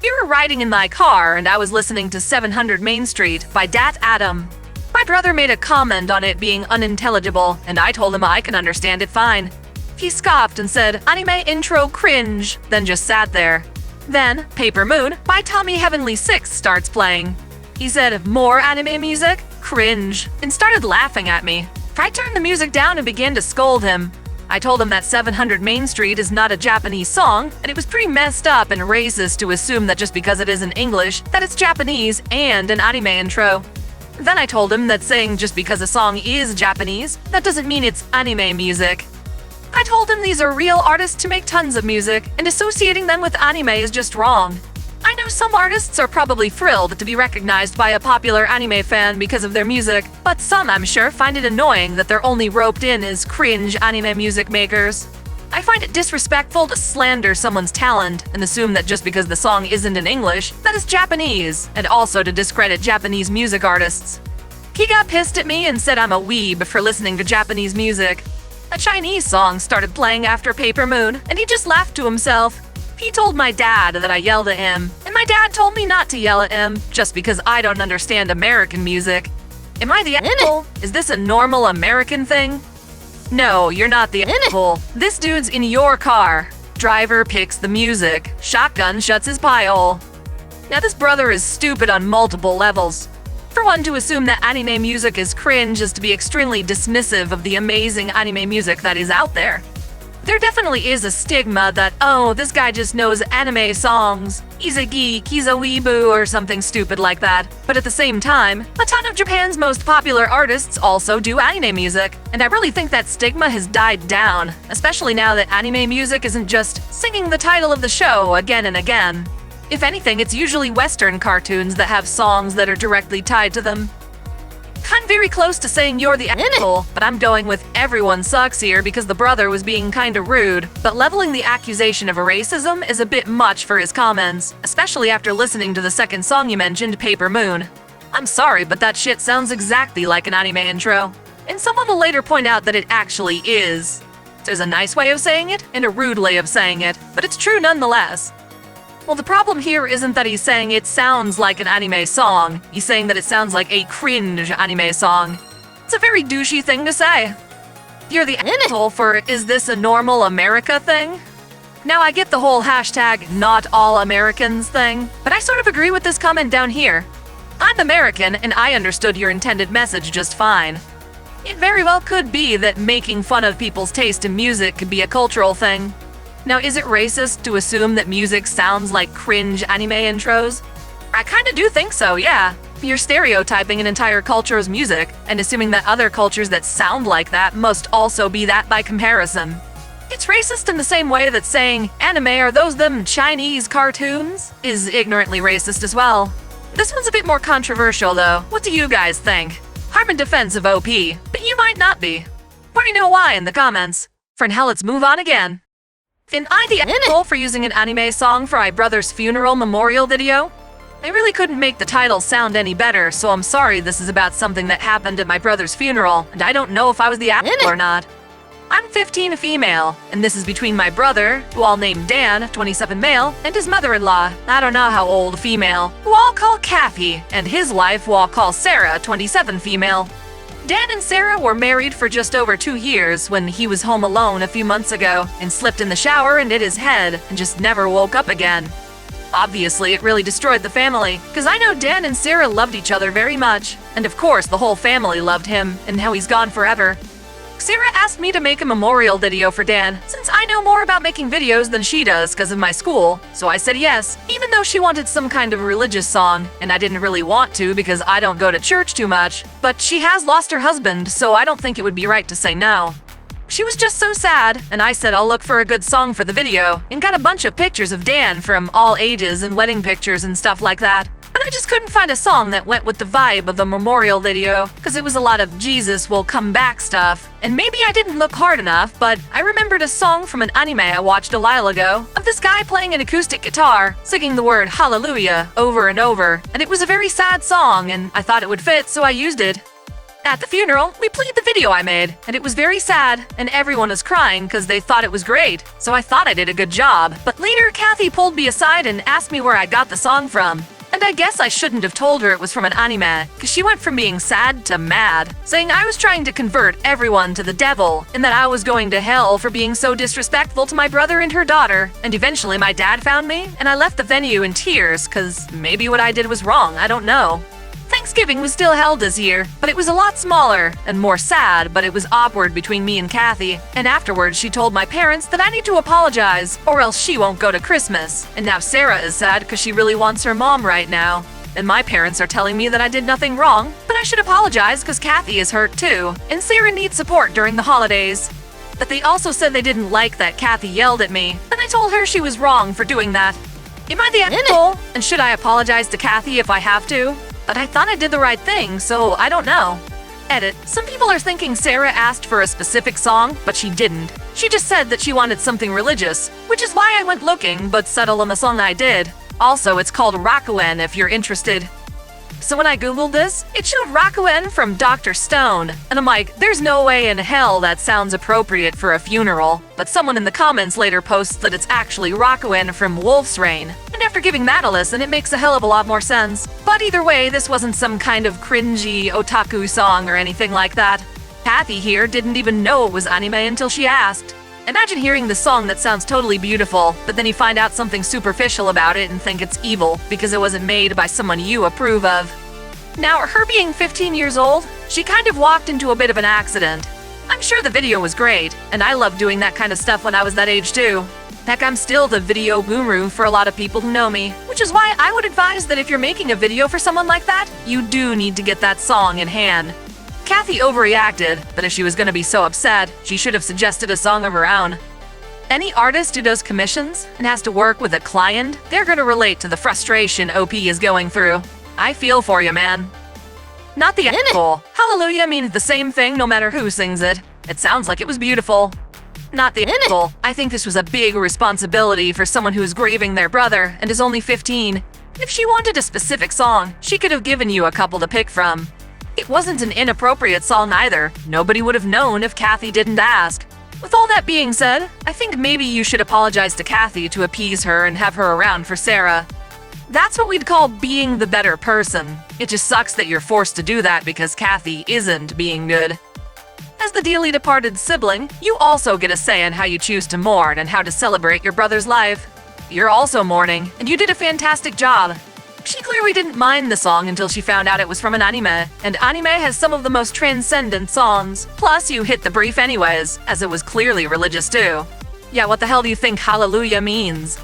We were riding in my car and I was listening to 700 Main Street by Dat Adam. My brother made a comment on it being unintelligible, and I told him I can understand it fine. He scoffed and said, "Anime intro cringe," then just sat there. Then, Paper Moon by Tommy Heavenly Six starts playing. He said, "More anime music? Cringe," and started laughing at me. I turned the music down and began to scold him. I told him that 700 Main Street is not a Japanese song, and it was pretty messed up and racist to assume that just because it isn't English, that it's Japanese and an anime intro. Then I told him that saying just because a song is Japanese, that doesn't mean it's anime music. I told him these are real artists who make tons of music, and associating them with anime is just wrong. I know some artists are probably thrilled to be recognized by a popular anime fan because of their music, but some, I'm sure, find it annoying that they're only roped in as cringe anime music makers. I find it disrespectful to slander someone's talent and assume that just because the song isn't in English, that it's Japanese, and also to discredit Japanese music artists. He got pissed at me and said I'm a weeb for listening to Japanese music. A Chinese song started playing after Paper Moon, and he just laughed to himself. He told my dad that I yelled at him, and my dad told me not to yell at him, just because I don't understand American music. Am I the asshole? Is this a normal American thing? No, you're not the asshole. This dude's in your car. Driver picks the music. Shotgun shuts his pie hole. Now this brother is stupid on multiple levels. For one, to assume that anime music is cringe is to be extremely dismissive of the amazing anime music that is out there. There definitely is a stigma that, oh, this guy just knows anime songs, he's a geek, he's a weeboo, or something stupid like that. But at the same time, a ton of Japan's most popular artists also do anime music, and I really think that stigma has died down, especially now that anime music isn't just singing the title of the show again and again. If anything, it's usually Western cartoons that have songs that are directly tied to them. I'm very close to saying you're the asshole, but I'm going with everyone sucks here because the brother was being kinda rude, but leveling the accusation of racism is a bit much for his comments, especially after listening to the second song you mentioned, Paper Moon. I'm sorry, but that shit sounds exactly like an anime intro. And someone will later point out that it actually is. There's a nice way of saying it and a rude way of saying it, but it's true nonetheless. Well, the problem here isn't that he's saying it sounds like an anime song. He's saying that it sounds like a cringe anime song. It's a very douchey thing to say. You're the asshole for is this a normal America thing? Now, I get the whole hashtag not all Americans thing, but I sort of agree with this comment down here. I'm American and I understood your intended message just fine. It very well could be that making fun of people's taste in music could be a cultural thing. Now, is it racist to assume that music sounds like cringe anime intros? I kinda do think so, yeah. You're stereotyping an entire culture's music and assuming that other cultures that sound like that must also be that by comparison. It's racist in the same way that saying, anime are those them Chinese cartoons, is ignorantly racist as well. This one's a bit more controversial though. What do you guys think? I'm in defense of OP, but you might not be. Let me know why in the comments. For now, let's move on again. Am I the asshole for using an anime song for my brother's funeral memorial video? I really couldn't make the title sound any better, so I'm sorry this is about something that happened at my brother's funeral, and I don't know if I was the asshole or not. I'm 15 female, and this is between my brother, who I'll name Dan, 27 male, and his mother-in-law, I don't know how old female, who I'll call Kathy, and his wife, who I'll call Sarah, 27 female. Dan and Sarah were married for just over 2 years when he was home alone a few months ago and slipped in the shower and hit his head and just never woke up again. Obviously, it really destroyed the family, because I know Dan and Sarah loved each other very much, and of course the whole family loved him, and now he's gone forever. Sarah asked me to make a memorial video for Dan, since I know more about making videos than she does because of my school, so I said yes, even though she wanted some kind of religious song, and I didn't really want to because I don't go to church too much, but she has lost her husband, so I don't think it would be right to say no. She was just so sad, and I said I'll look for a good song for the video, and got a bunch of pictures of Dan from all ages and wedding pictures and stuff like that. But I just couldn't find a song that went with the vibe of the memorial video, because it was a lot of Jesus will come back stuff. And maybe I didn't look hard enough, but I remembered a song from an anime I watched a while ago of this guy playing an acoustic guitar, singing the word hallelujah over and over, and it was a very sad song, and I thought it would fit, so I used it. At the funeral, we played the video I made, and it was very sad, and everyone was crying because they thought it was great, so I thought I did a good job. But later, Kathy pulled me aside and asked me where I got the song from. And I guess I shouldn't have told her it was from an anime, because she went from being sad to mad, saying I was trying to convert everyone to the devil, and that I was going to hell for being so disrespectful to my brother and her daughter. And eventually my dad found me, and I left the venue in tears, because maybe what I did was wrong, I don't know. Thanksgiving was still held this year, but it was a lot smaller and more sad, but it was awkward between me and Kathy. And afterwards, she told my parents that I need to apologize, or else she won't go to Christmas. And now Sarah is sad because she really wants her mom right now. And my parents are telling me that I did nothing wrong, but I should apologize because Kathy is hurt too, and Sarah needs support during the holidays. But they also said they didn't like that Kathy yelled at me, and I told her she was wrong for doing that. Am I the asshole? And should I apologize to Kathy if I have to? But I thought I did the right thing, so I don't know. Edit. Some people are thinking Sarah asked for a specific song, but she didn't. She just said that she wanted something religious, which is why I went looking, but settled on the song I did. Also, it's called Rakuen if you're interested. So when I googled this, it showed Rakuen from Dr. Stone, and I'm like, there's no way in hell that sounds appropriate for a funeral. But someone in the comments later posts that it's actually Rakuen from Wolf's Rain, and after giving that a listen, it makes a hell of a lot more sense. But either way, this wasn't some kind of cringy otaku song or anything like that. Kathy here didn't even know it was anime until she asked. Imagine hearing the song that sounds totally beautiful, but then you find out something superficial about it and think it's evil because it wasn't made by someone you approve of. Now, her being 15 years old, she kind of walked into a bit of an accident. I'm sure the video was great, and I loved doing that kind of stuff when I was that age too. Heck, I'm still the video guru for a lot of people who know me, which is why I would advise that if you're making a video for someone like that, you do need to get that song in hand. Kathy overreacted, but if she was gonna be so upset, she should have suggested a song of her own. Any artist who does commissions and has to work with a client, they're gonna relate to the frustration OP is going through. I feel for you, man. Not the asshole. Hallelujah means the same thing no matter who sings it. It sounds like it was beautiful. Not the asshole. I think this was a big responsibility for someone who is grieving their brother and is only 15. If she wanted a specific song, she could have given you a couple to pick from. It wasn't an inappropriate song either. Nobody would have known if Kathy didn't ask. With all that being said, I think maybe you should apologize to Kathy to appease her and have her around for Sarah. That's what we'd call being the better person. It just sucks that you're forced to do that because Kathy isn't being good. As the dearly departed sibling, you also get a say in how you choose to mourn and how to celebrate your brother's life. You're also mourning, and you did a fantastic job. She clearly didn't mind the song until she found out it was from an anime, and anime has some of the most transcendent songs. Plus, you hit the brief anyways, as it was clearly religious too. Yeah, what the hell do you think hallelujah means?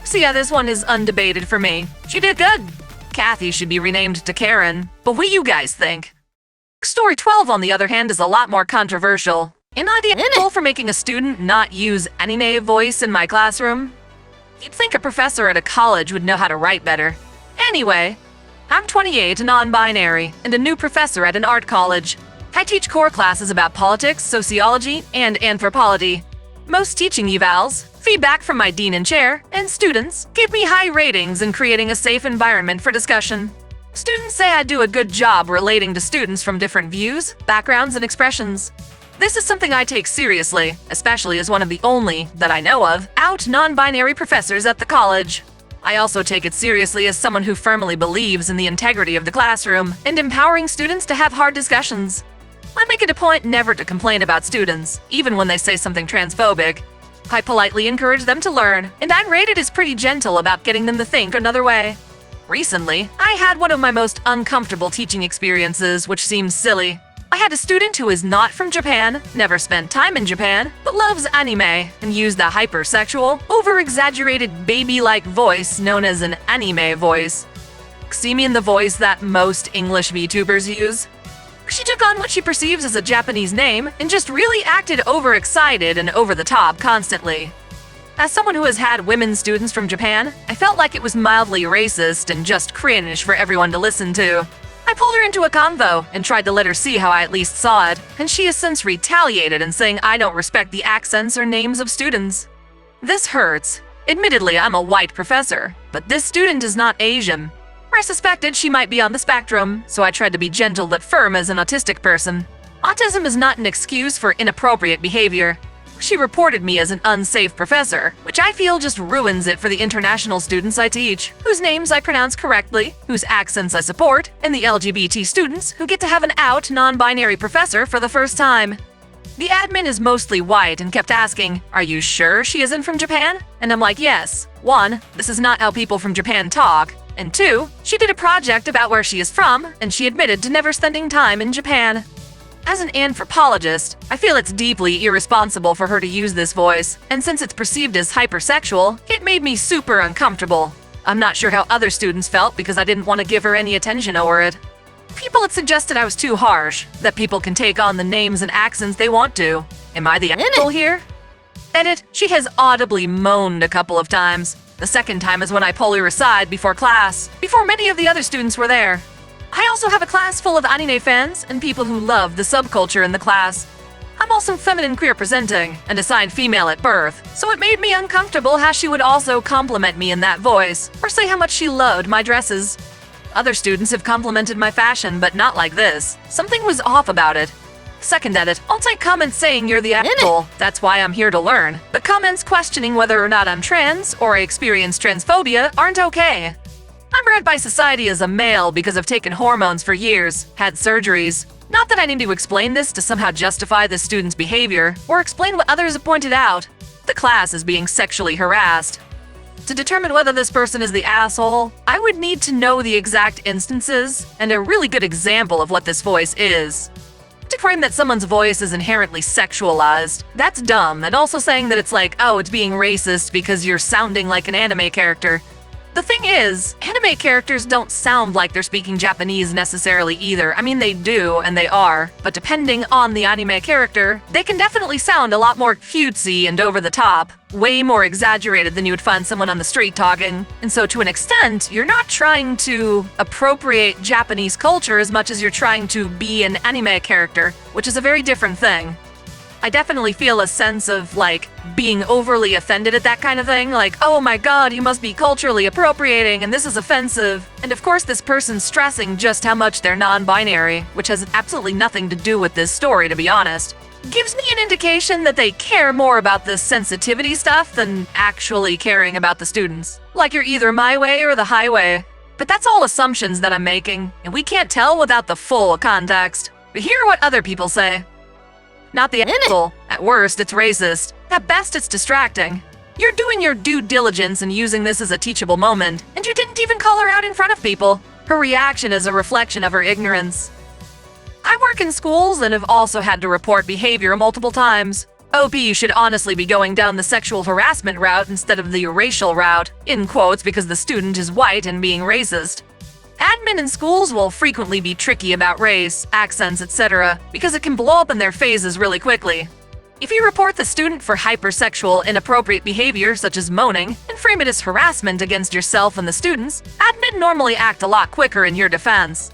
So yeah, this one is undebated for me. She did good. Kathy should be renamed to Karen, but what do you guys think? Story 12, on the other hand, is a lot more controversial. An idea for making a student not use anime voice in my classroom? You'd think a professor at a college would know how to write better. Anyway, I'm 28, non-binary, and a new professor at an art college. I teach core classes about politics, sociology, and anthropology. Most teaching evals, feedback from my dean and chair, and students give me high ratings in creating a safe environment for discussion. Students say I do a good job relating to students from different views, backgrounds, and expressions. This is something I take seriously, especially as one of the only, that I know of, out non-binary professors at the college. I also take it seriously as someone who firmly believes in the integrity of the classroom and empowering students to have hard discussions. I make it a point never to complain about students, even when they say something transphobic. I politely encourage them to learn, and I'm rated as pretty gentle about getting them to think another way. Recently, I had one of my most uncomfortable teaching experiences, which seems silly. I had a student who is not from Japan, never spent time in Japan, but loves anime, and used the hypersexual, over-exaggerated baby-like voice known as an anime voice. See me in the voice that most English VTubers use? She took on what she perceives as a Japanese name and just really acted overexcited and over the top constantly. As someone who has had women students from Japan, I felt like it was mildly racist and just cringe for everyone to listen to. I pulled her into a convo and tried to let her see how I at least saw it, and she has since retaliated in saying I don't respect the accents or names of students. This hurts. Admittedly, I'm a white professor, but this student is not Asian. I suspected she might be on the spectrum, so I tried to be gentle but firm as an autistic person. Autism is not an excuse for inappropriate behavior. She reported me as an unsafe professor, which I feel just ruins it for the international students I teach, whose names I pronounce correctly, whose accents I support, and the LGBT students who get to have an out non-binary professor for the first time. The admin is mostly white and kept asking, "Are you sure she isn't from Japan?" And I'm like, yes. 1, this is not how people from Japan talk, and 2, she did a project about where she is from, and she admitted to never spending time in Japan. As an anthropologist, I feel it's deeply irresponsible for her to use this voice, and since it's perceived as hypersexual, it made me super uncomfortable. I'm not sure how other students felt because I didn't want to give her any attention over it. People had suggested I was too harsh, that people can take on the names and accents they want to. Am I the asshole here? Edit, she has audibly moaned a couple of times. The second time is when I pull her aside before class, before many of the other students were there. I also have a class full of anime fans and people who love the subculture in the class. I'm also feminine queer presenting and assigned female at birth, so it made me uncomfortable how she would also compliment me in that voice, or say how much she loved my dresses. Other students have complimented my fashion, but not like this. Something was off about it. Second edit, I'll take comments saying you're the asshole, that's why I'm here to learn. But comments questioning whether or not I'm trans, or I experience transphobia, aren't okay. I'm read by society as a male because I've taken hormones for years, had surgeries. Not that I need to explain this to somehow justify this student's behavior, or explain what others have pointed out. The class is being sexually harassed. To determine whether this person is the asshole, I would need to know the exact instances, and a really good example of what this voice is. To claim that someone's voice is inherently sexualized, that's dumb, and also saying that it's like, oh, it's being racist because you're sounding like an anime character. The thing is, anime characters don't sound like they're speaking Japanese necessarily either. I mean, they do, and they are, but depending on the anime character, they can definitely sound a lot more cutesy and over the top, way more exaggerated than you would find someone on the street talking. And so to an extent, you're not trying to appropriate Japanese culture as much as you're trying to be an anime character, which is a very different thing. I I definitely feel a sense of, like, being overly offended at that kind of thing. Like, oh my god, you must be culturally appropriating, and this is offensive. And of course, this person's stressing just how much they're non-binary, which has absolutely nothing to do with this story, to be honest. Gives me an indication that they care more about this sensitivity stuff than actually caring about the students. Like you're either my way or the highway. But that's all assumptions that I'm making, and we can't tell without the full context. But hear what other people say. Not the asshole. At worst, it's racist. At best, it's distracting. You're doing your due diligence and using this as a teachable moment, and you didn't even call her out in front of people. Her reaction is a reflection of her ignorance. I work in schools and have also had to report behavior multiple times. OP, you should honestly be going down the sexual harassment route instead of the racial route, in quotes because the student is white and being racist. Admin in schools will frequently be tricky about race, accents, etc., because it can blow up in their faces really quickly. If you report the student for hypersexual, inappropriate behavior such as moaning, and frame it as harassment against yourself and the students, admin normally act a lot quicker in your defense.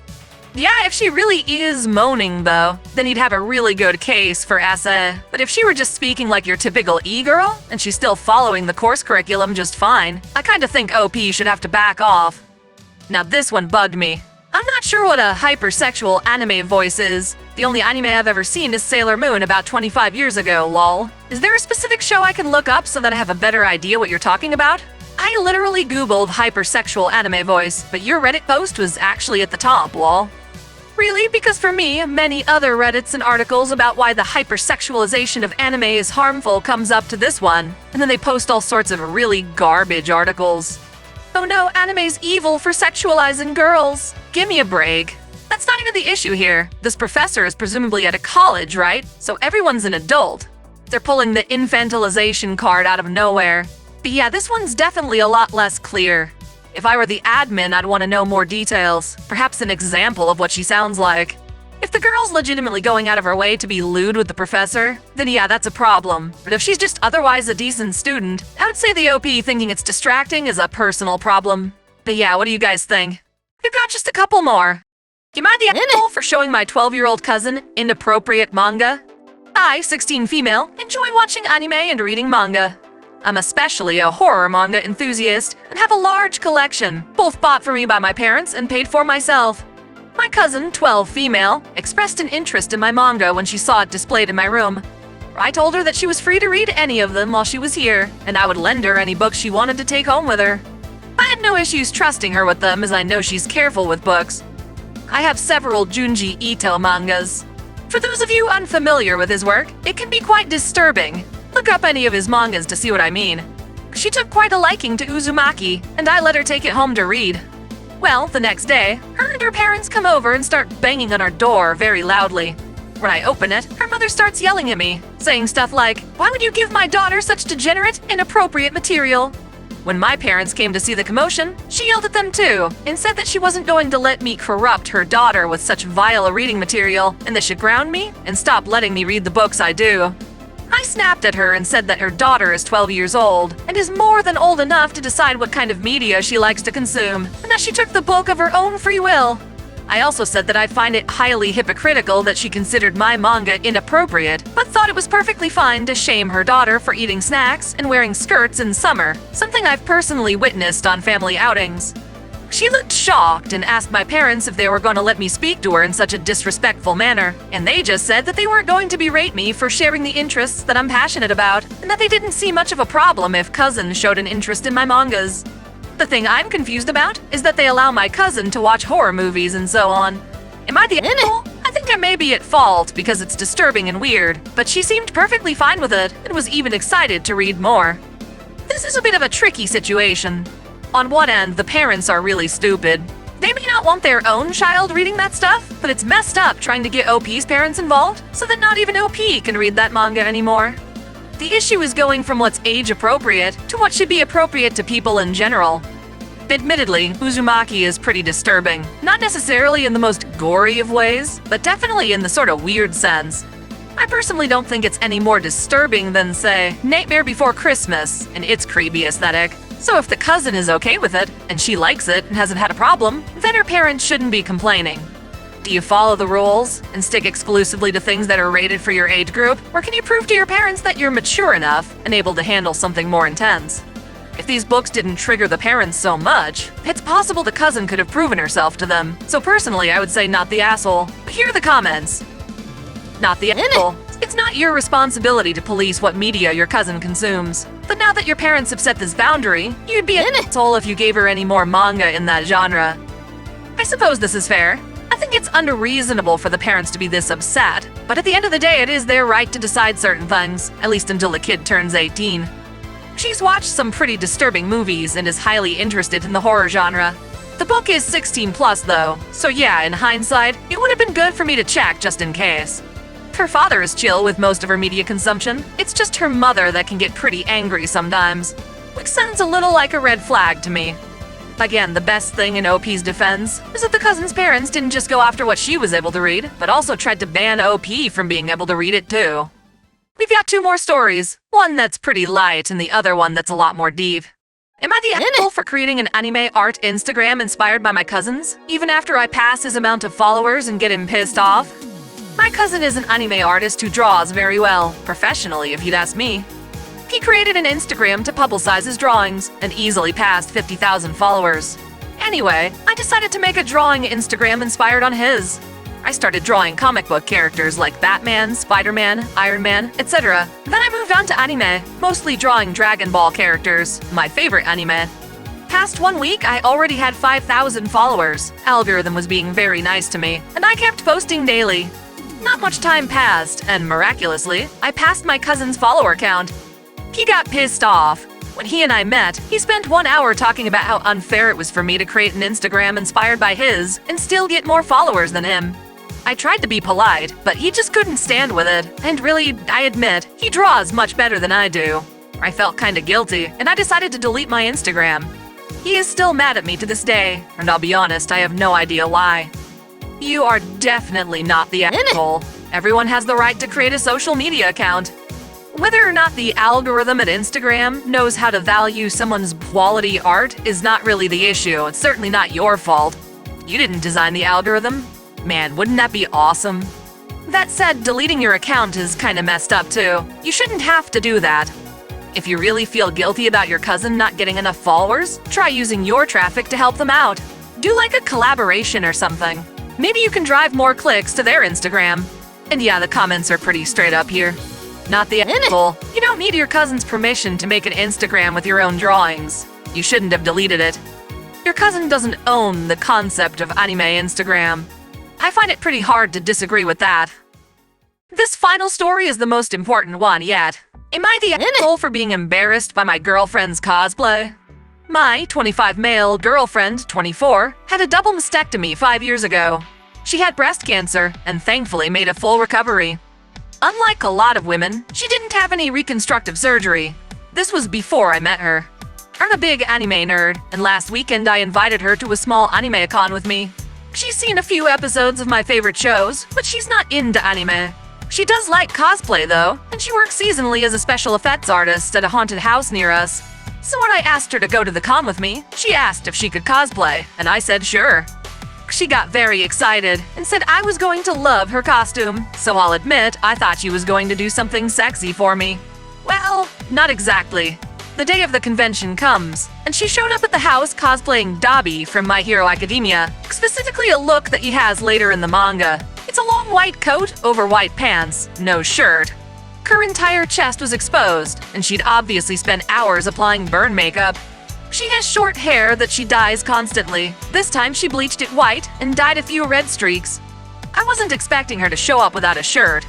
Yeah, if she really is moaning, though, then you'd have a really good case for SA. But if she were just speaking like your typical e-girl, and she's still following the course curriculum just fine, I kinda think OP should have to back off. Now this one bugged me. I'm not sure what a hypersexual anime voice is. The only anime I've ever seen is Sailor Moon about 25 years ago, lol. Is there a specific show I can look up so that I have a better idea what you're talking about? I literally googled hypersexual anime voice, but your Reddit post was actually at the top, lol. Really? Because for me, many other Reddits and articles about why the hypersexualization of anime is harmful comes up to this one, and then they post all sorts of really garbage articles. Oh no, anime's evil for sexualizing girls. Give me a break. That's not even the issue here. This professor is presumably at a college, right? So everyone's an adult. They're pulling the infantilization card out of nowhere. But yeah, this one's definitely a lot less clear. If I were the admin, I'd want to know more details. Perhaps an example of what she sounds like. If the girl's legitimately going out of her way to be lewd with the professor, then yeah, that's a problem. But if she's just otherwise a decent student, I would say the OP thinking it's distracting is a personal problem. But yeah, what do you guys think? We've got just a couple more. You mind the asshole for showing my 12-year-old cousin inappropriate manga? I, 16 female, enjoy watching anime and reading manga. I'm especially a horror manga enthusiast and have a large collection, both bought for me by my parents and paid for myself. My cousin, 12 female, expressed an interest in my manga when she saw it displayed in my room. I told her that she was free to read any of them while she was here, and I would lend her any books she wanted to take home with her. I had no issues trusting her with them as I know she's careful with books. I have several Junji Ito mangas. For those of you unfamiliar with his work, it can be quite disturbing. Look up any of his mangas to see what I mean. She took quite a liking to Uzumaki, and I let her take it home to read. Well, the next day, her and her parents come over and start banging on our door very loudly. When I open it, her mother starts yelling at me, saying stuff like, "Why would you give my daughter such degenerate, inappropriate material?" When my parents came to see the commotion, she yelled at them too, and said that she wasn't going to let me corrupt her daughter with such vile reading material, and that she'd ground me and stop letting me read the books I do. I snapped at her and said that her daughter is 12 years old and is more than old enough to decide what kind of media she likes to consume, and that she took the book of her own free will. I also said that I find it highly hypocritical that she considered my manga inappropriate, but thought it was perfectly fine to shame her daughter for eating snacks and wearing skirts in summer, something I've personally witnessed on family outings. She looked shocked and asked my parents if they were going to let me speak to her in such a disrespectful manner, and they just said that they weren't going to berate me for sharing the interests that I'm passionate about, and that they didn't see much of a problem if Cousin showed an interest in my mangas. The thing I'm confused about is that they allow my cousin to watch horror movies and so on. Am I the asshole? I think I may be at fault because it's disturbing and weird, but she seemed perfectly fine with it and was even excited to read more. This is a bit of a tricky situation. On one end, the parents are really stupid. They may not want their own child reading that stuff, but it's messed up trying to get OP's parents involved so that not even OP can read that manga anymore. The issue is going from what's age-appropriate to what should be appropriate to people in general. Admittedly, Uzumaki is pretty disturbing. Not necessarily in the most gory of ways, but definitely in the sort of weird sense. I personally don't think it's any more disturbing than, say, Nightmare Before Christmas and its creepy aesthetic. So if the cousin is okay with it, and she likes it and hasn't had a problem, then her parents shouldn't be complaining. Do you follow the rules and stick exclusively to things that are rated for your age group? Or can you prove to your parents that you're mature enough and able to handle something more intense? If these books didn't trigger the parents so much, it's possible the cousin could have proven herself to them. So personally, I would say not the asshole. But here are the comments. Not the asshole. It's not your responsibility to police what media your cousin consumes. But now that your parents have set this boundary, you'd be an asshole if you gave her any more manga in that genre. I suppose this is fair. I think it's unreasonable for the parents to be this upset, but at the end of the day, it is their right to decide certain things, at least until the kid turns 18. She's watched some pretty disturbing movies and is highly interested in the horror genre. The book is 16 plus though, so yeah, in hindsight, it would have been good for me to check just in case. Her father is chill with most of her media consumption. It's just her mother that can get pretty angry sometimes, which sounds a little like a red flag to me. Again, the best thing in OP's defense is that the cousin's parents didn't just go after what she was able to read, but also tried to ban OP from being able to read it too. We've got 2 more stories, one that's pretty light and the other one that's a lot more deep. Am I the asshole for creating an anime art Instagram inspired by my cousin's, even after I pass his amount of followers and get him pissed off? My cousin is an anime artist who draws very well, professionally if you'd ask me. He created an Instagram to publicize his drawings and easily passed 50,000 followers. Anyway, I decided to make a drawing Instagram inspired on his. I started drawing comic book characters like Batman, Spider-Man, Iron Man, etc. Then I moved on to anime, mostly drawing Dragon Ball characters, my favorite anime. Past 1 week, I already had 5,000 followers. Algorithm was being very nice to me, and I kept posting daily. Not much time passed, and miraculously, I passed my cousin's follower count. He got pissed off. When he and I met, he spent 1 hour talking about how unfair it was for me to create an Instagram inspired by his and still get more followers than him. I tried to be polite, but he just couldn't stand with it, and really, I admit, he draws much better than I do. I felt kinda guilty, and I decided to delete my Instagram. He is still mad at me to this day, and I'll be honest, I have no idea why. You are definitely not the asshole. Everyone has the right to create a social media account. Whether or not the algorithm at Instagram knows how to value someone's quality art is not really the issue. It's certainly not your fault. You didn't design the algorithm. Man, wouldn't that be awesome? That said, deleting your account is kinda messed up too. You shouldn't have to do that. If you really feel guilty about your cousin not getting enough followers, try using your traffic to help them out. Do like a collaboration or something. Maybe you can drive more clicks to their Instagram. And yeah, the comments are pretty straight up here. Not the asshole. You don't need your cousin's permission to make an Instagram with your own drawings. You shouldn't have deleted it. Your cousin doesn't own the concept of anime Instagram. I find it pretty hard to disagree with that. This final story is the most important one yet. Am I the asshole for being embarrassed by my girlfriend's cosplay? My 25 male girlfriend, 24, had a double mastectomy 5 years ago. She had breast cancer and thankfully made a full recovery. Unlike a lot of women, she didn't have any reconstructive surgery. This was before I met her. I'm a big anime nerd, and last weekend I invited her to a small anime-con with me. She's seen a few episodes of my favorite shows, but she's not into anime. She does like cosplay though, and she works seasonally as a special effects artist at a haunted house near us. So when I asked her to go to the con with me, she asked if she could cosplay, and I said sure. She got very excited and said I was going to love her costume, so I'll admit I thought she was going to do something sexy for me. Well, not exactly. The day of the convention comes, and she showed up at the house cosplaying Dabi from My Hero Academia, specifically a look that he has later in the manga. It's a long white coat over white pants, no shirt. Her entire chest was exposed, and she'd obviously spent hours applying burn makeup. She has short hair that she dyes constantly. This time she bleached it white and dyed a few red streaks. I wasn't expecting her to show up without a shirt.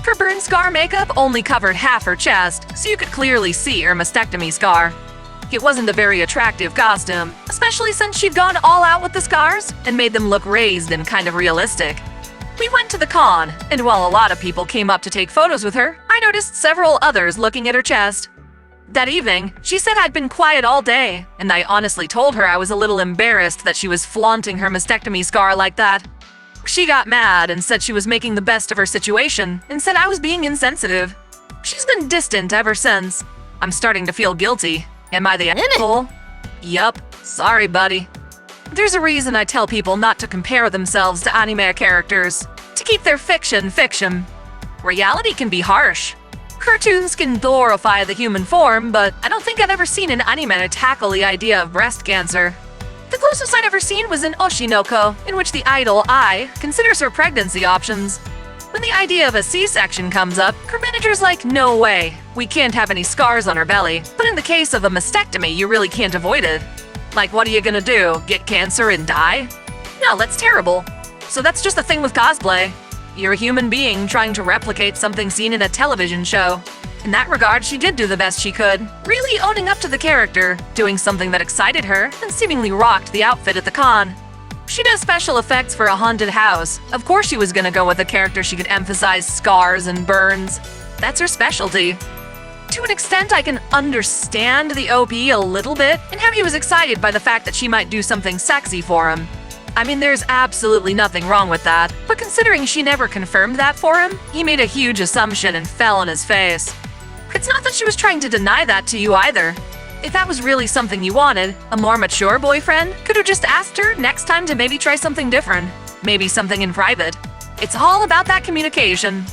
Her burn scar makeup only covered half her chest, so you could clearly see her mastectomy scar. It wasn't a very attractive costume, especially since she'd gone all out with the scars and made them look raised and kind of realistic. We went to the con, and while a lot of people came up to take photos with her, I noticed several others looking at her chest. That evening, she said I'd been quiet all day, and I honestly told her I was a little embarrassed that she was flaunting her mastectomy scar like that. She got mad and said she was making the best of her situation and said I was being insensitive. She's been distant ever since. I'm starting to feel guilty. Am I the asshole? Yup. Sorry, buddy. There's a reason I tell people not to compare themselves to anime characters, to keep their fiction fiction. Reality can be harsh. Cartoons can glorify the human form, but I don't think I've ever seen an anime tackle the idea of breast cancer. The closest I'd ever seen was in Oshinoko, in which the idol, Ai, considers her pregnancy options. When the idea of a C-section comes up, her manager's like, no way, we can't have any scars on her belly. But in the case of a mastectomy, you really can't avoid it. Like, what are you gonna do, get cancer and die? No, that's terrible. So that's just the thing with cosplay. You're a human being trying to replicate something seen in a television show. In that regard, she did do the best she could, really owning up to the character, doing something that excited her, and seemingly rocked the outfit at the con. She does special effects for a haunted house. Of course she was gonna go with a character she could emphasize scars and burns. That's her specialty. To an extent, I can understand the OP a little bit, and how he was excited by the fact that she might do something sexy for him. I mean, there's absolutely nothing wrong with that, but considering she never confirmed that for him, he made a huge assumption and fell on his face. It's not that she was trying to deny that to you either. If that was really something you wanted, a more mature boyfriend could have just asked her next time to maybe try something different, maybe something in private. It's all about that communication.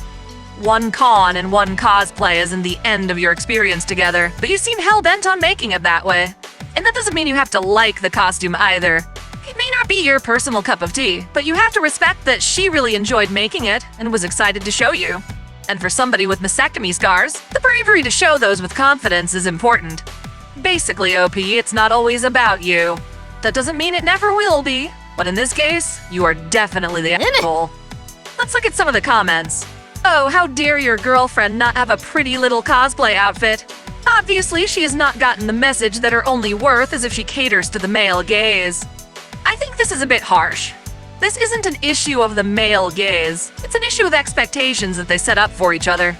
One con and one cosplay isn't the end of your experience together, but you seem hell-bent on making it that way. And that doesn't mean you have to like the costume either. It may not be your personal cup of tea, but you have to respect that she really enjoyed making it and was excited to show you. And for somebody with mastectomy scars, the bravery to show those with confidence is important. Basically, OP, it's not always about you. That doesn't mean it never will be, but in this case, you are definitely the asshole. Let's look at some of the comments. Oh, how dare your girlfriend not have a pretty little cosplay outfit? Obviously, she has not gotten the message that her only worth is if she caters to the male gaze. I think this is a bit harsh. This isn't an issue of the male gaze. It's an issue of expectations that they set up for each other.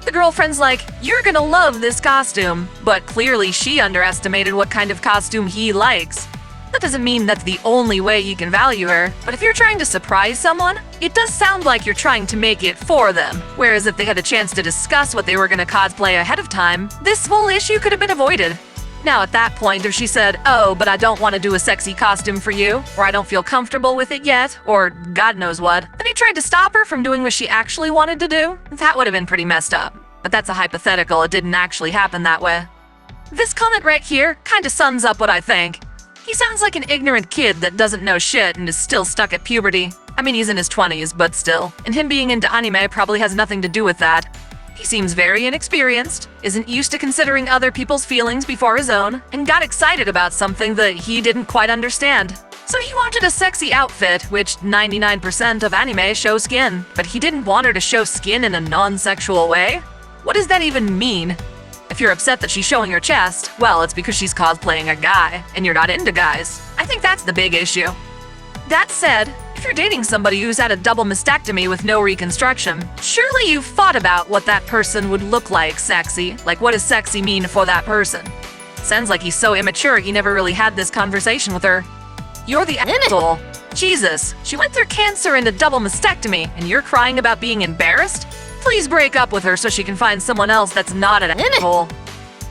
The girlfriend's like, you're gonna love this costume, but clearly she underestimated what kind of costume he likes. That doesn't mean that's the only way you can value her, but if you're trying to surprise someone, it does sound like you're trying to make it for them. Whereas if they had a chance to discuss what they were gonna cosplay ahead of time, this whole issue could have been avoided. Now at that point, if she said, oh, but I don't want to do a sexy costume for you, or I don't feel comfortable with it yet, or God knows what, then he tried to stop her from doing what she actually wanted to do, that would have been pretty messed up. But that's a hypothetical, it didn't actually happen that way. This comment right here kinda sums up what I think. He sounds like an ignorant kid that doesn't know shit and is still stuck at puberty. I mean, he's in his 20s, but still. And him being into anime probably has nothing to do with that. He seems very inexperienced, isn't used to considering other people's feelings before his own, and got excited about something that he didn't quite understand. So he wanted a sexy outfit, which 99% of anime show skin, but he didn't want her to show skin in a non-sexual way? What does that even mean? If you're upset that she's showing her chest, well, it's because she's cosplaying a guy, and you're not into guys. I think that's the big issue. That said, if you're dating somebody who's had a double mastectomy with no reconstruction, surely you've thought about what that person would look like sexy. Like, what does sexy mean for that person? Sounds like he's so immature he never really had this conversation with her. You're the asshole. Jesus, she went through cancer and a double mastectomy, and you're crying about being embarrassed? Please break up with her so she can find someone else that's not an asshole.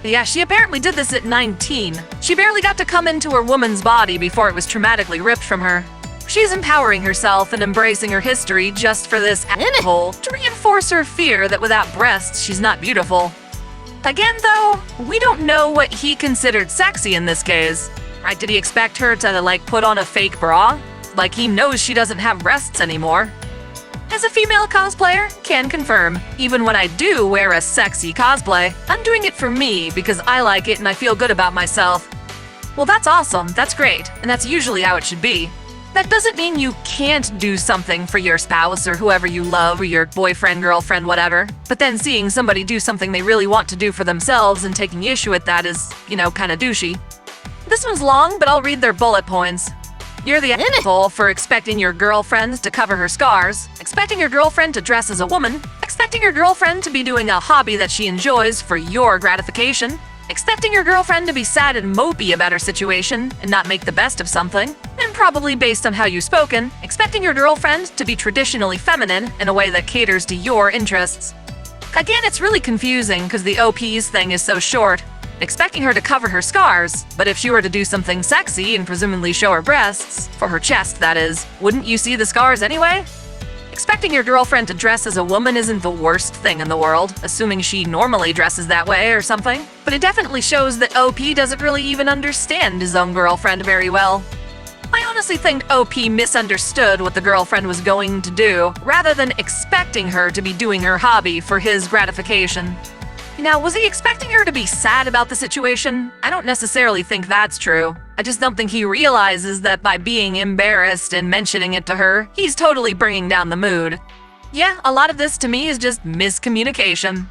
Yeah, she apparently did this at 19. She barely got to come into her woman's body before it was traumatically ripped from her. She's empowering herself and embracing her history just for this asshole to reinforce her fear that without breasts, she's not beautiful. Again, though, we don't know what he considered sexy in this case. Right, did he expect her to, like, put on a fake bra? Like, he knows she doesn't have breasts anymore. As a female cosplayer, can confirm, even when I do wear a sexy cosplay, I'm doing it for me because I like it and I feel good about myself. Well, that's awesome, that's great, and that's usually how it should be. That doesn't mean you can't do something for your spouse or whoever you love or your boyfriend, girlfriend, whatever. But then seeing somebody do something they really want to do for themselves and taking issue with that is, you know, kinda douchey. This one's long, but I'll read their bullet points. You're the asshole for expecting your girlfriend to cover her scars, expecting your girlfriend to dress as a woman, expecting your girlfriend to be doing a hobby that she enjoys for your gratification, expecting your girlfriend to be sad and mopey about her situation and not make the best of something, and probably based on how you've spoken, expecting your girlfriend to be traditionally feminine in a way that caters to your interests. Again, it's really confusing because the OP's thing is so short. expecting her to cover her scars, but if she were to do something sexy and presumably show her breasts, for her chest that is, wouldn't you see the scars anyway? Expecting your girlfriend to dress as a woman isn't the worst thing in the world, assuming she normally dresses that way or something, but it definitely shows that OP doesn't really even understand his own girlfriend very well. I honestly think OP misunderstood what the girlfriend was going to do, rather than expecting her to be doing her hobby for his gratification. Now, was he expecting her to be sad about the situation? I don't necessarily think that's true. I just don't think he realizes that by being embarrassed and mentioning it to her, he's totally bringing down the mood. Yeah, a lot of this to me is just miscommunication.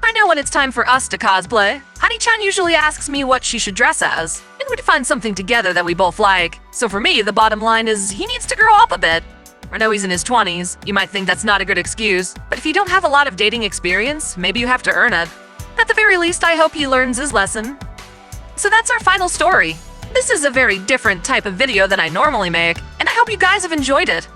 I know when it's time for us to cosplay. Honey-chan usually asks me what she should dress as, and we'd find something together that we both like. So for me, the bottom line is he needs to grow up a bit. I know he's in his 20s, you might think that's not a good excuse, but if you don't have a lot of dating experience, maybe you have to earn it. At the very least, I hope he learns his lesson. So that's our final story. This is a very different type of video than I normally make, and I hope you guys have enjoyed it.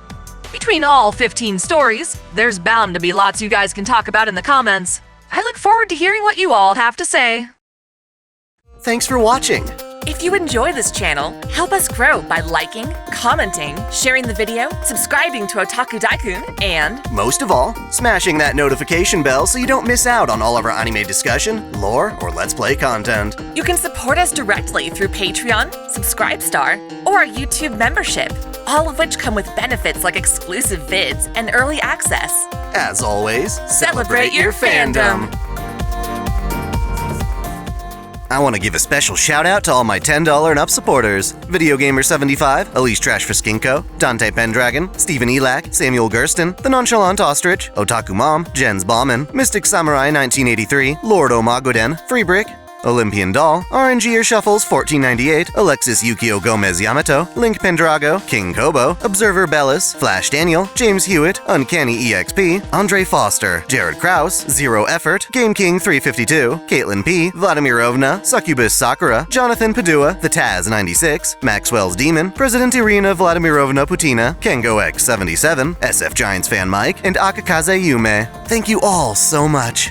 Between all 15 stories, there's bound to be lots you guys can talk about in the comments. I look forward to hearing what you all have to say. Thanks for watching! If you enjoy this channel, help us grow by liking, commenting, sharing the video, subscribing to OtakuDaiKun, and most of all, smashing that notification bell so you don't miss out on all of our anime discussion, lore, or Let's Play content. You can support us directly through Patreon, Subscribestar, or our YouTube membership, all of which come with benefits like exclusive vids and early access. As always, celebrate your fandom! I want to give a special shout out to all my $10 and up supporters. Video Gamer 75, Elise Trash for Skinko, Dante Pendragon, Stephen Elak, Samuel Gersten, The Nonchalant Ostrich, Otaku Mom, Jens Bauman, Mystic Samurai 1983, Lord Omagoden, Freebrick, Olympian Doll, RNGer Shuffles 1498, Alexis Yukio Gomez Yamato, Link Pendrago, King Kobo, Observer Bellis, Flash Daniel, James Hewitt, Uncanny EXP, Andre Foster, Jared Kraus, Zero Effort, Game King 352, Caitlin P, Vladimirovna, Succubus Sakura, Jonathan Padua, The Taz 96, Maxwell's Demon, President Irina Vladimirovna Putina, Kengo X 77, SF Giants Fan Mike, and Akakaze Yume. Thank you all so much.